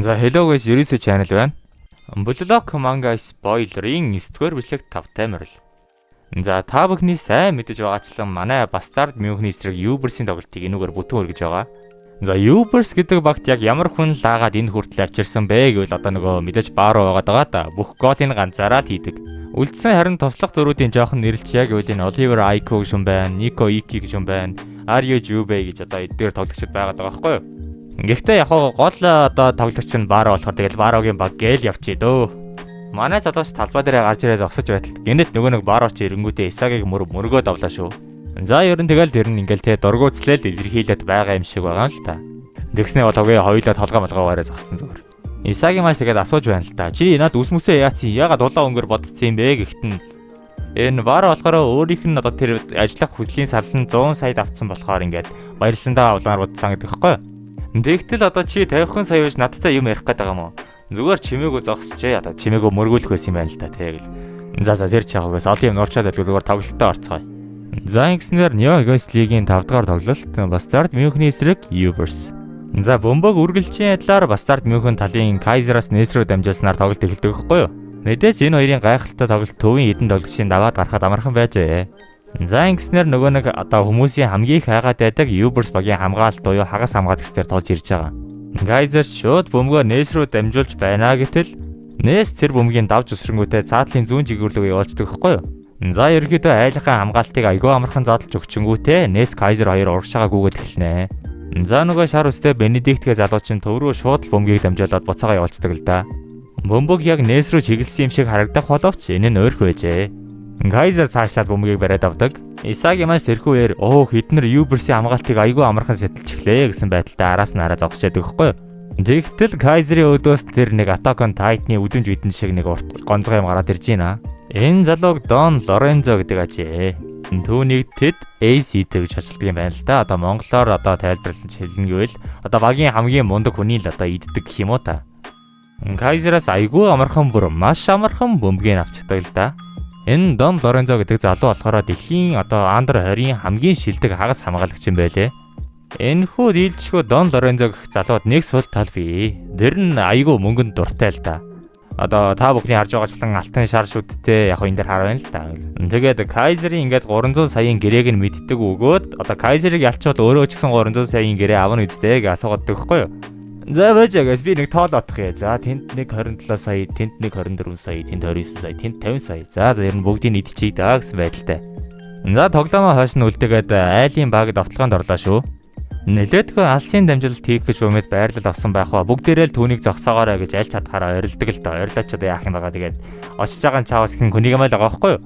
За hello guys, Yurisu channel байна. Block manga spoiler-ийн 9-р бүлэг 5 таймрал. За та бүхний сайн мэдэж байгаачлан манай Bastard München эсрэг Ubers-ийн тоглолтыг энүүгээр бүтэн өргөж байгаа. За Ubers гэдэг багт яг ямар хүн лаагаад энэ хүртэл авчирсан бэ гэвэл одоо нөгөө мэдээж бааруу байгаад байгаа да. Бүх голыг ганцаараа л хийдэг. Үлдсэн харин туслах дөрүүдийн жоохон нэрэлт яг үйл энэ Oliver Aiko гүшүүн байна, Nico Iki гүшүүн байна, Aryo Jubei гэж одоо эдгээр тоглогчид байгаад байгаа байхгүй юу? Гэхдээ яг гол одоо тоглогч нь баараа болохоор тэгэл баарогийн баг гээл явчих дөө. Манай залууч талбай дээр гарч ирээд зогсож байтал гэнэт нөгөө нэг баарууч ирэнгүүтээ Исагийг мөргөө давлаа шүү. За ер нь тэгэл тэр нь ингээл дургуутслал илэрхийлээд байгаа юм шиг байгаа юм л та. Тэгснээ бол хогийн хоёулаа толгой малгайгаараа зогссон зүгээр. Исагийн маш тэгээд асууж байна л та. Чи над үсмүсээ яац яагаад улаан өнгөөр бодсон юм бэ гэхтэн энэ баараа болохоор өөрийнх нь одоо тэр ажиллах хүслийн салан 100 сая авцсан болохоор ингээд баярлсандаа улаанаар бодсон гэдэг хэвхэв. Тэгтэл одоо чи 50 сая биш надтай юм ярих гээд байгаа юм уу? Зүгээр чимээгөө зогсчээ одоо чимээгөө мөргүүлэх байсан юм байна л та тэгэл. За тэр чи яагаас олон юм нуурчаад байлгүй зүгээр тоглолтоо орцгоё. За ингэснээр Neo Eagles League-ийн 5 дахь тоглолт Bastard München эсрэг Ubers. За бөмбөг үргэлжийн адилаар Bastard München талын Kaiser-аас нээс рүү дамжуулснаар тоглолт эхэлдэг байхгүй юу? Мэдээж энэ хоёрын гайхалтай тоглолт төвийн эдэн тоглогчийн даваад гарахад амархан байжээ. За ингэснээр нөгөө нэг одоо хүмүүсийн хамгийн их хайгаад байдаг Ubers багийн хамгаалалт буюу хагас хамгаалагчдаар тулж ирж байгаа. Kaiser шууд бөмбөгөө нээс рүү дамжуулж байна гэтэл нээс тэр бөмбөгийн давж өсрөнгүүтээ цаатлын зүүн жигүүр рүү явуулдаг байхгүй юу? За ерөөдөө айлынхаа хамгаалтыг айгүй амархан задлж өгчөнгүүтээ нээс Kaiser 2 урагшаага гүгээд эхэлнэ. За нөгөө шар үстэй Benedict-гээ залууч нь төв рүү шууд бөмбөгийг дамжуулаад буцаага явуулцдаг л да. Бөмбөг яг нээс рүү чиглэсэн юм шиг харагдах боловч энэ нь ойрхон байжээ. Kaiser цаашлаад бөмбөгийг бариад авдаг. Исагийн маш тэрхүүээр хитнэр Ubers-ийн хамгаалтыг айгүй амархан сэтэлж эхлэе гэсэн байдалтай араас нь араа зогсож байдаг байхгүй юу? Тэгтэл Kaiser-ийн өдөөс тэр нэг Attack on Titan-ы үдэмж бидэн шиг нэг урт гонцгой юм гараад ирж байна. Энэ залууг Don Lorenzo гэдэг ажээ. Түүнийг Ted Ace Eater гэж ачилдаг юм байна л да. Одоо монголоор одоо тайлбарлаж хэлнэ гэвэл одоо багийн хамгийн мундаг хүний л одоо иддэг гэх юм уу та. Kaiser-аас айгүй амархан бүр маш амархан бөмбөгийг авчдаг л да. Энэ Don Lorenzo гэдэг залуу болохоор дэлхийн одоо Under 20-ийн хамгийн шилдэг хагас хамгаалагч юм байлээ. Энэхүү дийлжгүй Don Lorenzo гэх залууд нэг сул тал бий. Тэр нь айгүй мөнгөнд дуртай л да. Одоо та бүхний харж байгаачлан алтан шар шүдтэй яг энэ дээр хараа байна л да. Тэгээд Kaiser-ийн ингээд 300 саяын гэрээг нь мэддэг өгөөд одоо Kaiser-ыг ялчвал өөрөө ч гэсэн 300 саяын гэрээ авна үсттэй гэж асуугаад байхгүй юу? За бajagаас би нэг тоол отох яа. За тэнд нэг 27 сая, тэнд нэг 24 сая, тэнд 29 сая, тэнд 50 сая. За ер нь бүгдийг идчихье даа гэсэн байдалтай. За тоглоомоо хойш нь үлдээгээд айлын багд автолгоонд орлоо шүү. Нэлээдгүй алсын дамжуулалт хийх гэж бомэд байрлал авсан байх ба бүгдээрээ л түүнийг зогсоогоорой гэж айлч чадхаараа орилдог л доо. Орилооч одоо яах юм байгаа тэгээд очиж байгаа чаавс гин Kunigami л байгаа байхгүй юу?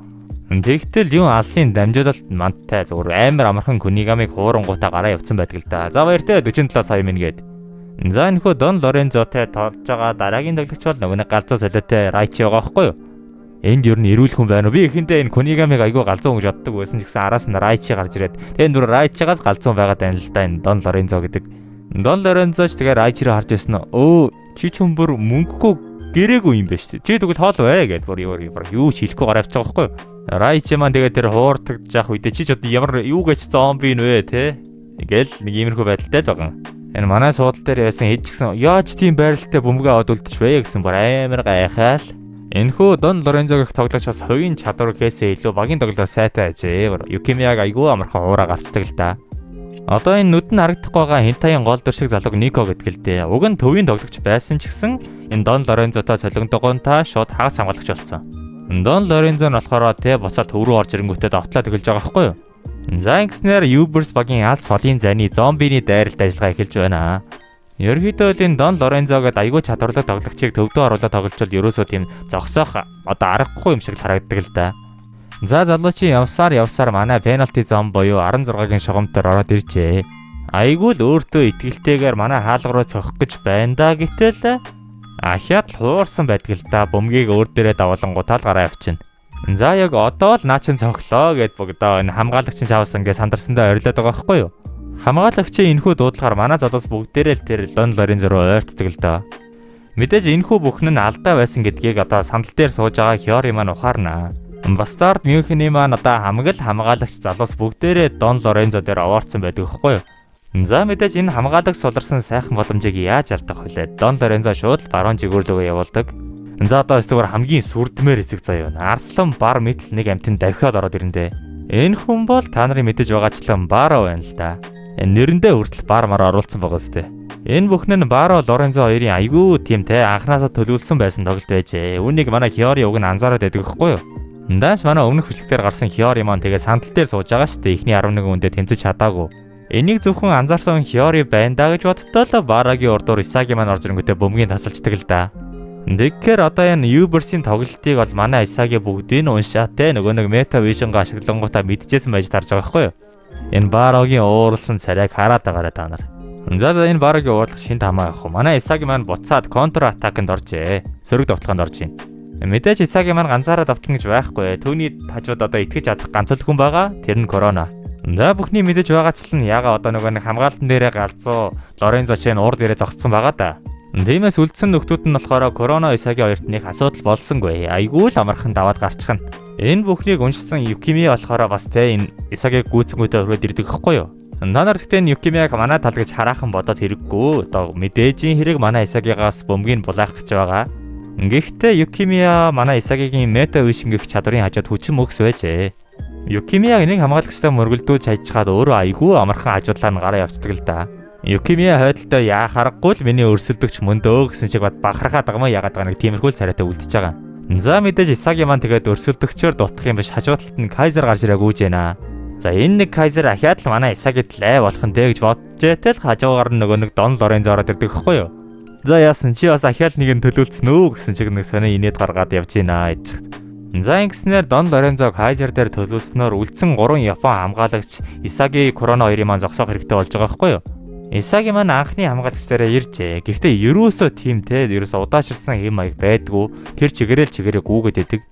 Тэгтэл юу алсын дамжуулалт мандтай зүгээр амар амархан Kunigami-г хуурангуудаа гараа явцсан байдаг л да. За баяртай 47 сая минь гээд. За энэхүү Don Lorenzo-тэй тоолж байгаа дараагийн тоглогч бол нөгөө нэг галзуу солиотой Raichi байгаа байхгүй юу? Энд ер нь эрүүл хүн байна уу? Би ихэндээ энэ Kunigami-г айгүй галзуу гэж боддог байсан ч гэсэн араас нь Raichi гарч ирээд тэгээ нүр Raichi-гаас галзуу байгаад байна л да энэ Don Lorenzo гэдэг. Don Lorenzo ч тэгээ Raichi руу харж байсан нь чи ч бүр мөнгөгүй гэрээгүй юм байна шүү дээ. Чи тэгвэл хоол бай гэд бүр юу ч хэлэхгүй гараа авчих байгаа байхгүй юу? Raichi маань тэгээ тэр хуурдагж явах үедээ чи ч одоо ямар юу гэж зомби нвэ те? Ингээл нэг иймэрхүү байдалтай л байгаа. Энэ манай суудал дээр яасан хэд ч гэсэн яаж тийм байралтай бөмбөг аваад үлдчихвэ гэсэн бүр амар гайхаал. Энэхүү Don Lorenzo гэх тоглогч бас хувийн чадвар гэхээсээ илүү багийн тоглолт сайтай ажээ. Yukimiag айгүй амархан хуураа гарцдаг л да. Одоо энэ нүд нь харагдахгүй байгаа хентаийн гол дүр шиг залууг Nico гэдэг л дээ. Уг нь төвийн тоглогч байсан ч гэсэн энэ Don Lorenzo-тай солонгодогоонтаа шууд хагас хамгаалагч болсон. Don Lorenzo нь болохоор буцаад төв рүү орж ирэнгүүтээ давтлаа тэгэлж байгаа байхгүй юу? За ингэснээр Ubers багийн алс холын зайны зомбины дайралт ажиллагаа эхэлж байна. Ерөнхийдөө л энэ Don Lorenzo гэдэг айгүй чадвартай тоглогчийг төвдөө оруулаад тоглолцол ерөөсөө тийм зогсоох одоо аргагүй юм шиг харагддаг л да. За залуучи явсаар манай penalty зон буюу 16-гийн шугамтаар ороод иржээ. Айгүй л өөртөө итгэлтэйгээр манай хаалга руу цохих гэж байна да гэтэл ахиад л хуурсан байдаг л да. Бөмбөгийг өөр дээрээ давуулангуудаа л гараа авчина. За яг одоо л наачин цонхлоо гэд богдоо энэ хамгаалагчийн чаваас ингээ сандарсандаа орилоод байгаа байхгүй юу? Хамгаалагчийн энэхүү дуудлагаар манай залуус бүгдээрээ л тэр Don Lorenzo руу ойртдаг л доо. Мэдээж энэхүү бүхэн нь алдаа байсан гэдгийг одоо сандал дээр сууж байгаа Hiyori маань ухаарнаа. Bastard München-ийн маань одоо хамгааллагч залуус бүгдээрээ Don Lorenzo дээр овоорцсон байдаг байхгүй юу? За мэдээж энэ хамгаалах суларсан сайхан боломжийг яаж алдах вэ? Дон Лорензо шууд баруун жигүүрлөгөө явуулдаг. За одоо зүгээр хамгийн сүрдмээр хэсэг заяа. Арслан бар мэтэл нэг амтнд давхиад ороод ирэндээ. Энэ хүн бол та нарын мэдэж байгаачлан Баро байна л да. Нэрэндээ хүртэл бар мар оруулсан байгаа сте. Энэ бүхэн нь Баро Лорензо хоёрын айгүй тийм те анханасаа төлөвлөсөн байсан тоглолт байжээ. Үүнийг манай Хиори уг нь анзаараад байдаг байхгүй юу? Дааш манай өмнөх бичлэгтэр гарсан Хиори маань тэгээ сандал дээр сууж байгаа штэ. Эхний 11 үндэ тэмцэж чадаагүй. Энийг зөвхөн анзаарсан Хиори байна да гэж бодтоо л Барагийн урдуур Исаги маань орж ирэнгүүтээ бөмбөгийн тасалждаг л да. Тэгэхээр одоо энэ Юберсийн тоглолтыг бол манай Исаги бүгдийг уншаа те нөгөө нэг мета вижнгаа ашиглангуудаа мэдчихсэн байж тарж байгаа байхгүй юу? Энэ Барагийн ууралсан царайг хараад байгаарай та нар. За энэ Барагийн уурлах шин тамаа явах. Манай Исаги маань буцаад контр атаканд оржээ. Сөрөг давталгаанд орж ийн. Мэдээж Исаги маань ганцаараа давтна гэж байхгүй. Түүний хажууд одоо итгэж чадах ганц л хүн байгаа. Тэр нь Корона. За бүхний мэдээж байгаачлан яга одоо нөгөө нэг хамгаалтан дээрээ галзуу Лорензо чин урд дээрээ зогссон байгаа да. Тиймээс үлдсэн нөхдүүд нь болохоор Корона Исаги хоёрт нэг асуудал болсонгүй. Айгүй л амархан даваад гарчихна. Энэ бүхнийг уншсан Юкими болохоор бас те энэ Исагиг гүйцэнгүүтээ өрөөд ирдэг хэвгүй юу? Та нар гэхдээ Юкимиг манай тал гэж хараахан бодоод хэрэггүй. Одоо мэдээжийн хэрэг манай Исагигаас бөмбөгийг булаах гэж байгаа. Гэхдээ Юкимия манай Исагигийн мета вишингэх чадрын хажууд хүчин мөхс байжээ. Юкимия энийг хамгаалагчтай мөргөлдүүлж хайчгаад өөрөө айгүй амархан хажуудлаа нь гараа явцдаг л да. Юкимия хойдолтой яа харахгүй л миний өрсөлдөгч мөндөө гэсэн шиг бат бахархаад байгаа мó ягаад байгаа нэг тиймэрхүү царайтай үлдчихэж байгаа. За мэдээж Исаги маань тэгээд өрсөлдөгчөөр дутах юм биш хажуудалд нь Кайзер гарч ирээ гүйж байна. За энэ нэг Кайзер ахаад л манай Исагид лай болох нь дээ гэж бодчихэтэл хажуугаар нь нөгөө нэг Дон Лорензо ороод ирдэг хэвгүй юу? За яасан чи бас ахаад нэг нь төлөвлөсөн үү гэсэн чиг нэг сони инээд гаргаад явж гинэ гэж. За ингэснээр Дон Лорензо Кайзер дээр төлөвлөснөөр үлдсэн 3 Япон хамгаалагч Исаги Корона хоёрын маань зогсоох хэрэгтэй болж байгаа хэвгүй юу? Исаги маань анхны хамгаалагчдаараа иржээ. Гэхдээ ерөөсөө тийм те ерөөсөө удааширсан хэм маяг байдгүй. Тэр чигээрэл чигээрээ гүүгээд идэг.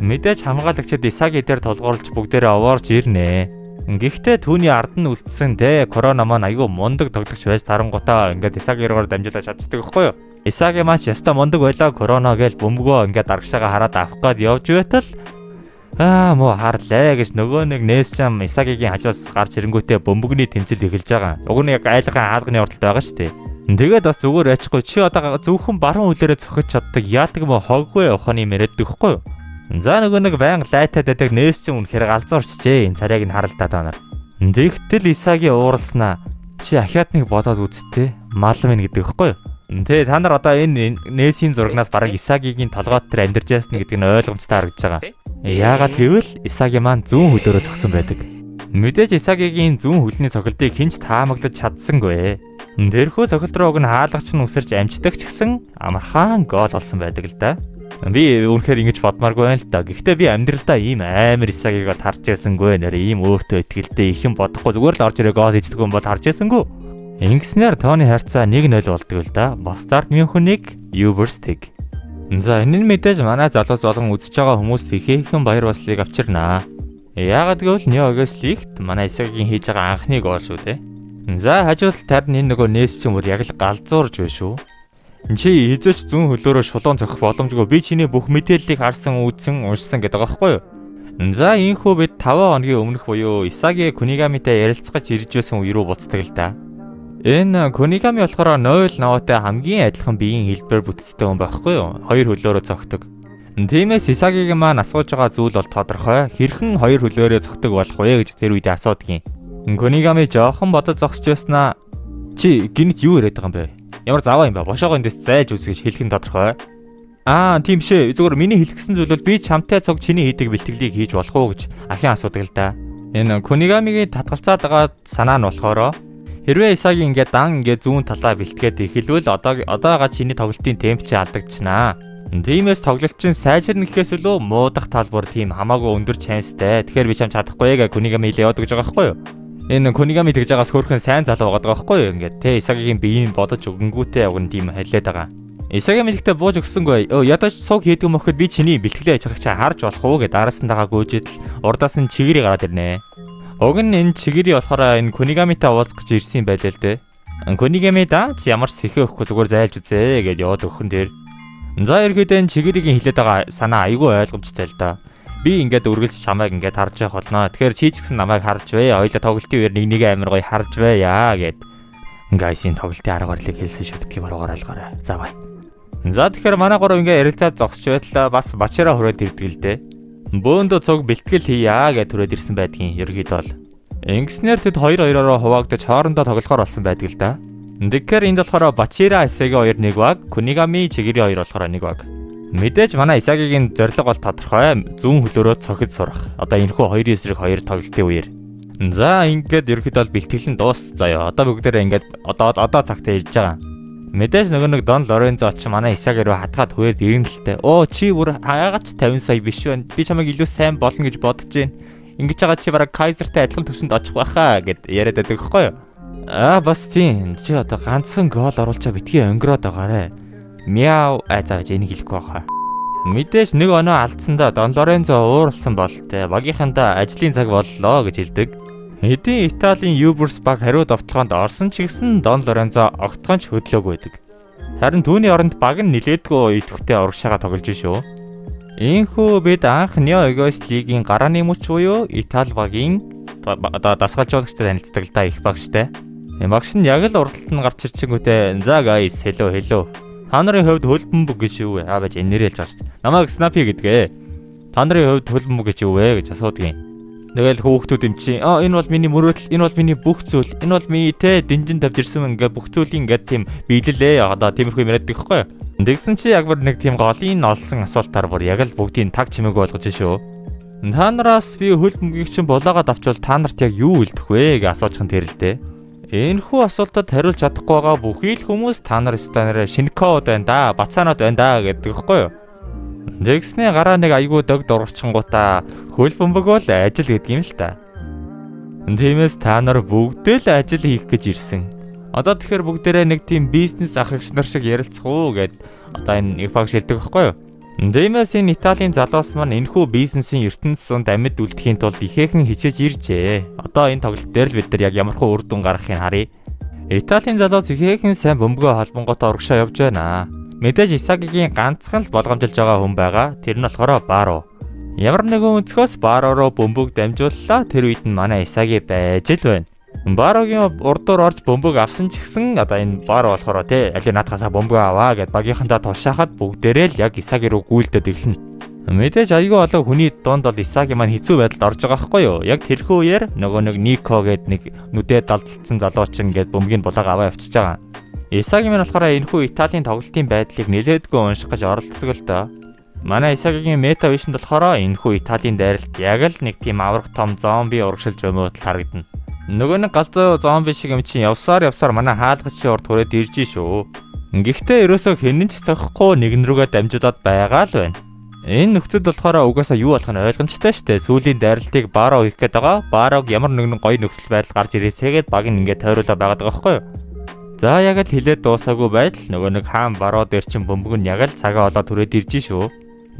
Мэдээж хамгаалагчид Исаги дээр толгуурлж бүгдээрээ овоорж ирнэ. Гэхдээ түүний ард нь үлдсэн те Корона маань айгүй мундаг тоглогч байж тарангуудаа ингээд Исаги руугаар дамжуулаад чаддаг байхгүй юу? Исаги маань ч яста мундаг байлаа Корона гээл бөмбөгөө ингээд дарагшаага хараад авах гээд явж байтал муу харлаа гэж нөгөө нэг Нээсчам Исагигийн хажуус гарч ирэнгүүтээ бөмбөгний тэмцэл эхэлж байгаа. Уг нь яг айлгын хаалганы урталт байгаа шүү дээ. Тэгээд бас зүгээр ачихгүй чи одоо зөвхөн баруун хөлөөрөө цохиж чаддаг яадаг мó хоггүй ухааны мэрэгдэг хгүй юу? За нөгөө нэг баян лайтад байдаг Нээсчам үнэхээр галзуурчжээ энэ царайг нь харалтаа та нар. Тэгтэл Исаги ууралснаа чи ахиад нэг бодоод үзтээ мал минь гэдэг хгүй юу? Тэ та нар одоо энэ Нээсийн зурагнаас бараг Исагигийн толгойд тэр амьдарч яасан гэдэг нь ойлгомжтой харагдаж байгаа. Яагаад гэвэл Исаги маань зүүн хөлөөрөө зогсон байдаг. Мэдээж Исагигийн зүүн хөлний цохилтыг хинч таамаглаж чадсангүй. Тэрхүү цохилт руу уг нь хаалгач нь үсэрч амждаг ч гэсэн амархан гол олсон байдаг л да. Би үнэхээр ингэж бодмааргүй байна л да. Гэхдээ би амьдралдаа ийм амар Исагиг бол харж байсангүй. Нэр ийм өөртөө ихтэй ихэн бодохгүй зүгээр л орж ирээ гол хийдэг хүн бол харж байсангүй. Ингэснээр тооны харьцаа 1-0 болдог л да. Бастард Мюнхенийг Юберстиг. За энэ нь мэдээж манай залуус болон үзэж байгаа хүмүүст ихээхэн баяр баясгалыг авчирнаа. Яагаад гэвэл Неогоос лигт манай Исагигийн хийж байгаа анхны гол шүү дээ. За хажууд талд энэ нөгөө Нээс ч юм уу яг л галзуурж байна шүү. Чи хизээч зүүн хөлөөрөө шулуун цохих боломжгүй би чиний бүх мэдээллийг харсан үзсэн уншсан гэдэг байгаа байхгүй юу? За ийхүү бид 5 хоногийн өмнөх буюу Исаги Кунигамитай ярилцгаж ирж байсан үе рүү буцдаг л да. Энэ Кунигами болохоор 0 наваатай хамгийн адилхан биеийн хэлбэр бүтцтэй хүн байхгүй юу? Хоёр хөлөөрөө цогтөг. Тиймээс Исагигийн маань асууж байгаа зүйл бол тодорхой. Хэрхэн хоёр хөлөөрөө цогтөг болох вэ гэж тэр үедээ асуудгийн. Кунигами жоохон бодож зогсож байснаа чи гинт юу яриад байгаа юм бэ? Ямар заваа юм бэ? Бошоогоо эндээс зайлж үз гэж хэлэх нь тодорхой. Тийм шээ. Зүгээр миний хэлгэсэн зүйл бол би чамтай цог чиний хийдэг бэлтгэлийг хийж болох уу гэж ахин асуудаг л да. Энэ Кунигамигийн татгалцаад байгаа санаа нь болохоор хэрвээ Исаги ингээд зүүн талаа бэлтгээд эхэлвэл одоога чиний тоглолтын темп чи алдагдчихнаа. Тиймээс тоглолтчин сайжирна гэхээс илүү муудах талбар тийм хамаагүй өндөр чанстай. Тэгэхээр би чам чадахгүй гэж Кунигами хэлээд явдаг байгаа байхгүй юу? Энэ Кунигами тэгж байгаас хөөрхөн сайн залуу байгаа байхгүй юу? Ингээд те Исагигийн биеийг бодож өгөнгүүтээ уг нь тийм хэлээд байгаа. Исаги мэдхтээ бууж өгсөнгүй. Ядаж цуг хийдэг мөхөд би чиний бэлтгэлээ хийж харах чи харж болох уу гэж дараас нь дагаа гүйжидэл урдаас нь чигэрийг гараад ирнэ. Уг нь энэ чигэрий болохоор энэ Кунигамитай уулзах гэж ирсэн юм байлээ л дээ. Кунигами да чи ямар сэхэ өгөхгүй зүгээр зайлж үзээ гэж яваад өгсөн дээр. За ерөөдөө энэ чигэрийн хэлээд байгаа санаа айгүй ойлгомжтой л да. Би ингээд үргэлж чамайг ингээд харж явах болно. Тэгэхээр чи ч гэсэн намайг харж вэ. Хоёулаа тоглолтын үеэр нэг амир гоё харж вэ яа гэд Guys энэ тоглолтын арга барилыг хэлсэн шүү битгий баруугаар ойлгоорой. За бай. За тэгэхээр манай гурав ингээ ярилцаад зогсож байтлаа бас бачаараа хүрээд ирдэг л дээ. Бөөндөө цуг бэлтгэл хийя гэж түрээд ирсэн байдгийн ерөөдөө бол. Ингэснээр тэд 2-2-ороо хуваагдаж хоорондоо тоглохоор болсон байдаг л да. Тэгэхээр энд болохоор Бачира Исагийн 2 нэг баг, Кунигами Чигири 2 болохоор 1 баг. Мэдээж манай Исагигийн зорилго бол тодорхой зүүн хөлөөрөө цохиж сурах. Одоо энэхүү 2 эсрэг 2 тоглолтын үеэр. За ингээд ерөөдөө бол бэлтгэл нь дуусцаая. Одоо бүгдээрээ ингээд одоо цагтаа ирж байгаа. Мэдээж нөгөө нэг Дон Лорензо ч манай Исаги руу хатгаад хүрээд ирэн л тээ. Оо чи бүр хаагач 50 сая биш байна. Би чамайг илүү сайн болно гэж бодож байна. Ингэж байгаа чи бараг Кайзертай адилхан төсөнд очих байхаа гэд яриад байдаг хгүй юу? Бас тийм. Чи одоо ганцхан гол оруулчаа битгий өнгөрөөд байгаарэ. Мяу зааж энийг хэлэхгүй байхаа. Мэдээж нэг оноо алдсандаа Дон Лорензо ууралсан бол тээ. Багийнхандаа ажлын цаг боллоо гэж хэлдэг. Эдийн Италийн Юберс баг хариу довтлоонд орсон ч гэсэн Дон Лорензо огтхонч хөдлөөгүй байдаг. Харин түүний оронд баг нь нилээдгүй идэвхтэй урагшаага тоглож шүү. Ийхүү бид анх Нео Эгоист лигийн гарааны мөч буюу Итали багийн одоо дасгалжуулагчтай танилцдаг л да их багштай. Багш нь яг л урдталт нь гарч ирчихэнгүүтээ за guys hello. Та нарын хувьд хөлбөмбөг бүх гэж юу вэ? Баж нэрэлж байгаа шүү дээ. Намайг Snappy гэдгээ. Та нарын хувьд хөлбөмбөг гэж юу вэ гэж асуудгийн. Тэгэл хүүхдүүд юм чи энэ бол миний мөрөөдөл, энэ бол миний бүх зүйл, энэ бол миний дэнжин тавьж ирсэн ингээ бүх зүйлийн ингээ тийм биелэлээ одоо тиймэрхүү юм яриад байхгүй юу. Тэгсэн чи яг бүр нэг тийм голын олсон асуултаар бүр яг л бүгдийг таг чимээг болгож шүү. Та нараас би хөлбөмбөгийг чинь булаагаад авчвал та нарт яг юу үлдэх вэ гэж асуужхан тэрэлдэ. Энэхүү асуултад хариулж чадахгүй байгаа бүхий л хүмүүс та нар станараа шинкод байна да, бацаанууд байна да гэдэг байхгүй юу. Тэгснээ гараа нэг айгуу дог дургчингуудаа хөлбөмбөг бол ажил гэдэг юм л та. Тиймээс та нар бүгдээ л ажил хийх гэж ирсэн. Одоо тэгэхээр бүгдээрээ нэг тийм бизнес ахлагч нар шиг ярилцах уу гэд одоо энэ их багш хэлдэг байхгүй юу. Тиймээс энэ Италийн залуус маань энэхүү бизнесийн ертөнцийн амьд үлдэхийн тулд ихээхэн хичээж иржээ. Одоо энэ тоглолт дээр л бид нар яг ямархуу үр дүн гаргахыг харъя. Италийн залуус ихээхэн сайн бөмбөгөө холбонготой урагшаа явж байна. Мэдээж Исагигийн ганцхан л болгоомжилж байгаа хүн байгаа. Тэр нь болохоор Баро. Ямар нэгэн өнцгөөс Баро руу бөмбөг дамжууллаа. Тэр үед нь манай Исаги байж л байна. Барогийн урдуур орж бөмбөг авсан ч гэсэн одоо энэ Баро болохоор аль наадхасаа бөмбөг аваа гэд багийнхандаа тушаахад бүгдээрээ л яг Исаги руу гүйлдэд эхэлнэ. Мэдээж аюу олон хүний донд бол Исаги маань хэцүү байдалд орж байгаа байхгүй юу? Яг тэрхүү үеэр нөгөө нэг Нико гэд нэг нүдэ далдалцсан залуучин гэд бөмбөгийг булааг аваа явчихж байгаа. Исаги маань болохоор энэхүү Италийн тоглолтын байдлыг нэлээдгүй унших гэж оролддог л доо. Манай Исагигийн мета вишнд болохоор энэхүү Италийн дайралт яг л нэг тийм аврах том зомби урагшилж өмөөдөл харагдана. Нөгөө нэг галзуу зомби шиг юм чинь явсаар манай хаалгачийн урд хүрээд ирж шүү. Гэхдээ ерөөсөө хэнэн ч цохихгүй нэгэн рүүгээ дамжуулаад байгаа л байна. Энэ нөхцөл болохоор угаасаа юу болох нь ойлгомжтой шүү дээ. Сүүлийн дайралтыг Баро хийх гээд байгаа. Барог ямар нэгэн гоё нөхцөл байдал гарч ирээсээгээд баг нь ингээд тойруулаад байгаа байхгүй юу? За яг л хилээд дуусаагүй байдал нөгөө нэг хаан Баро дээр чин бөмбөг нь яг л цагаа олоод түрээд ирж шүү.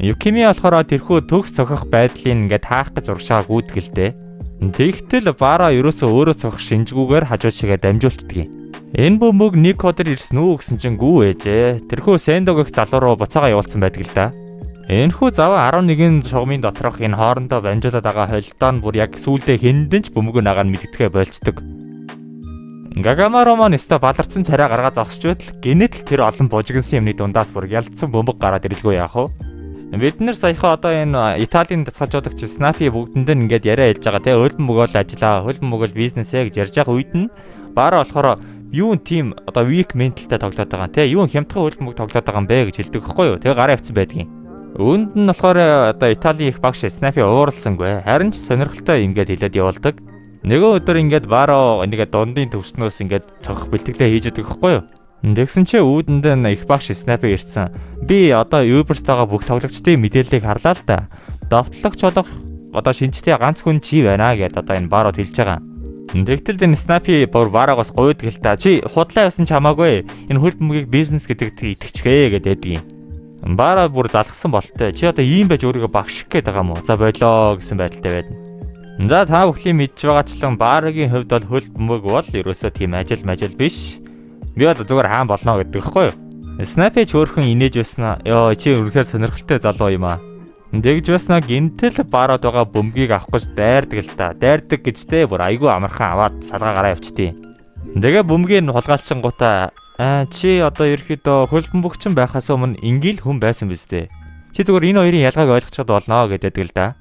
Юкими болохоор тэрхүү төгс цохих байдлыг ингээд хаах гэж урагшаа гүйдгэлтэй. Тэгтэл Баро ерөөсөө өөрөө цохих шинжгүүгээр хажуу чигээ дамжуулцдаг юм. Энэ бөмбөг нэг кодер ирсэн үү гэсэн чинь гүү ээжээ. Тэрхүү Сендо гэх залуу руу буцаага явуулсан байдаг л да. Энэхүү заваа 11 шугамын доторх энэ хоорондоо дамжуулаад байгаа холдоо нь бүр яг сүүлдээ хэндэн ч бөмбөг нагаан мэддэгэ болцдог. Гагамаро маань өстө баларцсан царай гаргаад зогсч байтал гинэт л тэр олон бужигнсан юмны дундаас бүр ялцсан бөмбөг гараад ирлгүй яах вэ? Бид нар саяхан одоо энэ Италийн дасгалжуулагч Snappy бүгдэнд нь ингээд яриа хэлж байгаа те хөлбөмбөг бол ажиллаа, хөлбөмбөг бол бизнесээ гэж ярьж байгаа үед нь Баро болохоор юун тим одоо weak mentalтай тоглоод байгаа те юун хямдхан хөлбөмбөг тоглоод байгаа юм бэ гэж хэлдэг хэвгүй юу? Тэгээ гараа авцсан байдгийн. Үүнд нь болохоор одоо Италийн их багш Snappy ууралсангүй. Харин ч сонирхолтой ингээд хэлээд явуулдаг. Нөгөө өдөр ингээд Баро нэгэ дундын төвснөөс ингээд цогох бэлтгэлээ хийж өгдөг хэвгүй юу? Тэгсэн чи үүдэнд нь их багш Snappy ирсэн. Би одоо Uber-стайгаа бүх тоглогчдын мэдээллийг харлаа л да. Довтлогч болох одоо шинжтэй ганц хүн чи байна гэд одоо энэ Барод хэлж байгаа. Тэгтэл энэ Snappy бүр Барогоос гуйдаг л та. Чи худлаа явсан ч хамаагүй. Энэ хөлбөмбөгийг бизнес гэдэгт итгэцгээ гэд ядгийн. Баро бүр залхсан болтой. Чи одоо ийм байж өөрийгөө багш гээд байгаа юм уу? За болоо гэсэн байдалтай байна. За та бүхний мэдж байгаачлан Барогийн хувьд бол хөлбөмбөг бол ерөөсөө тийм ажил биш. Би бол зүгээр хаан болно гэдэг хэвгүй юу? Snappy ч өөрхөн инээж байснаа. Йоо чи үнэхээр сонирхолтой залуу юм аа. Тэгж байснаа гинтэл Барод байгаа бөмбөгийг авах гэж дайрдаг л та. Дайрдаг гэжтэй бүр айгүй амархан аваад салгаа гараа явчтیں۔ Тэгээ бөмбөгийг хулгайлсан гутаа чи одоо ерөөхдөө хөл бөмбөгчин байхаас өмнө ингээл хүн байсан биз дээ. Чи зүгээр энэ хоёрын ялгааг ойлгочиход болно гэдэг л да.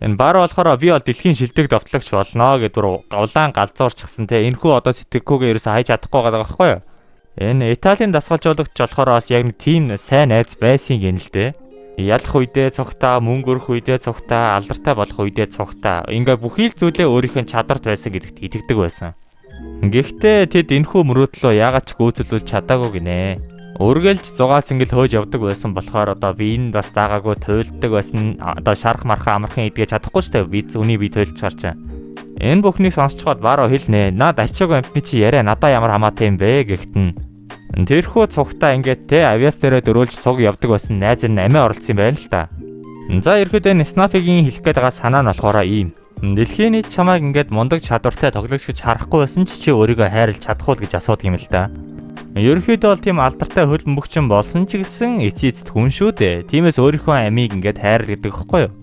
Энэ Баро болохоор би бол дэлхийн шилдэг довтлогч болно гэдгээр гавлаан галзуурчихсан те. Энэхүү одоо сэтгэхүүгээ ерөөсө хайж чадахгүй байгаа байхгүй юу? Энэ Италийн дасгалжуулагч болохоор бас яг нэг тийм сайн найз байсан юм л дээ. Ялах үедээ цогтаа, мөнгө өрөх үедээ цогтаа, алдартай болох үедээ цогтаа. Ингээ бүхий л зүйлээ өөрийнх нь чадварт байсан гэдэгт итгэдэг байсан. Гэхдээ тэд энэхүү мөрөөдлөө яагаад ч гүйцэлүүлж чадаагүй гинэ. Үргэлж зугаас ингээл хөөж явдаг байсан болохоор одоо би энэ бас даагаагүй туйлддаг байсан. Одоо шарах мархаа амархан идгээ чадахгүй ч би үний би туйлж гарчаа. Энэ бүхнийг сонсчход Баро хэлнэ. Наад ачаагүй амтны чи яриа надаа ямар хамаатай юм бэ гэхтэн. Тэрхүү цугтаа ингээд те авиас дээрээ дөрүүлж цуг явдаг байсан найз нь амиа оролцсон юм байна л та. За ерөөдөө энэ Снапигийн хэлэх гээд байгаа санаа нь болохоор ийм. Дэлхийн нийт чамайг ингээд мундаг чадвартай тоглогч гэж харахгүй байсан чи өөрийгөө хайрлаж чадахгүй л гэж асуудаг юм л да. Ерөнхийдөө бол тийм алдартай хөл бөмбөгчин болсон ч гэсэн эцэст хүн шүү дээ. Тиймээс өөрийнхөө амийг ингээд хайрл гэдэг хэвгүй юу?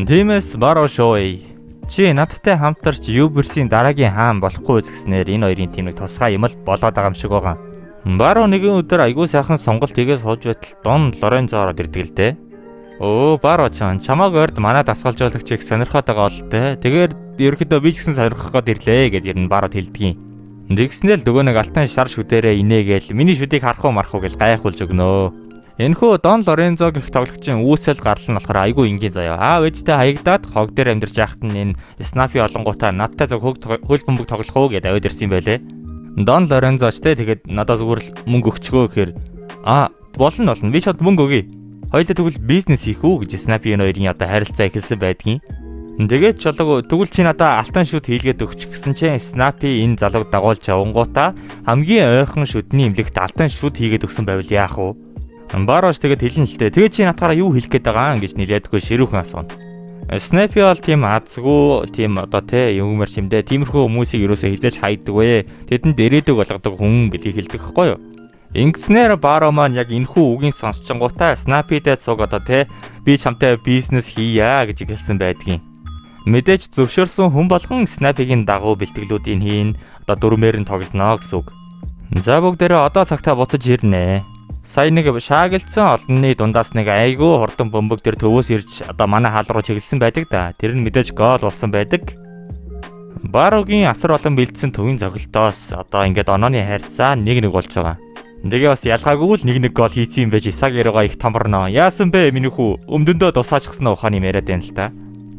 Тиймээс Баро шоуй. Чи надтай хамтарч Юберсийн дараагийн хаан болохгүй үзгснээр энэ хоёрын тийм нэг тусгай юм л болоод байгаа юм шиг байгаа. Баро нэгэн өдөр айгүй сайхан сонголт хийгээ сууж байтал Дон Лорензо ороод ирдэг л дээ. Оо Баро чамааг урд манай дасгалжуулагч их сонирхоод байгаа бол тэ. Тэгээд ерөөхдөө би ч гэсэн сонирхох гээд ирлээ гэд ер нь Баро хэлдгийн. Тэгснээл нөгөө нэг алтан шар шүдэрээ инээгээл миний шүдийг харах уу марах уу гэж гайхуулж өгнөө. Энэхүү Дон Лорензо гэх тоглогчийн үүсэл гарал нь болохоор айгүй энгийн заяа. Ээжтэй хаягдаад хог дээр амьдарч яхад нь энэ Снапи олонгуудаа надтай зөв хөл бөмбөг тоглох уу гэдээ аваад ирсэн байлээ. Дон Лорензо ч тэгээд надад зүгээр л мөнгө өгчгөө гэхээр болно би чад мөнгө өгье. Хоёулаа тэгвэл бизнес хийх үү гэж Снапи энэ хоёрын одоо харилцаа эхэлсэн байдгийн. Тэгээд чолог тэгвэл чи надад алтан шүд хийлгээд өгч гэсэн чинь Снапи энэ залууг дагуулж явангуудаа хамгийн ойрхон шүдний имлэгт алтан шүд хийгээд өгсөн байвал яах вэ? Барош тэгээд хэлэн л дээ. Тэгээд чи надаараа юу хэлэх гээд байгаа гэж нэлээдгүй ширүүхэн асууна. Снапи бол тийм азгүй тийм одоо те юмэр шимдэ тиймэрхүү хүмүүсийг юусоо хизээж хайдаг вэ. Тэдэнд дэрээдэг болгодог хүн гэдгийг хэлдэг хэвгүй юу. Ингэснээр Баро маань яг энэхүү үгийн сонсчингуудаа Снапидээ цуг одоо те би чамтай бизнес хийя гэж хэлсэн байдгийн. Мэдээж зөвшөөрсөн хүн болгон Снапигийн дагуу бэлтгэлүүдийг хийн одоо дөрмээр нь тоглоно гэсэн үг. За бүгдээрээ одоо цагтаа буцаж ирнэ. Сая нэг шаагилцсан олонны дундаас нэг айгүй хурдан бөмбөг төр төвөөс ирж одоо манай хаал руу чиглэсэн байдаг да. Тэр нь мэдээж гол болсон байдаг. Барогийн асар олон бэлдсэн төвийн зохилтоос одоо ингээд онооны хайрцаа 1-1 болж байгаа. Тэгээ бас ялгаагүй л 1-1 гол хийсэн юм байж Исагироога их томорно. Яасан бэ миний хүү? Өмдөндөө тусаачсан ухааны яриад байна л та.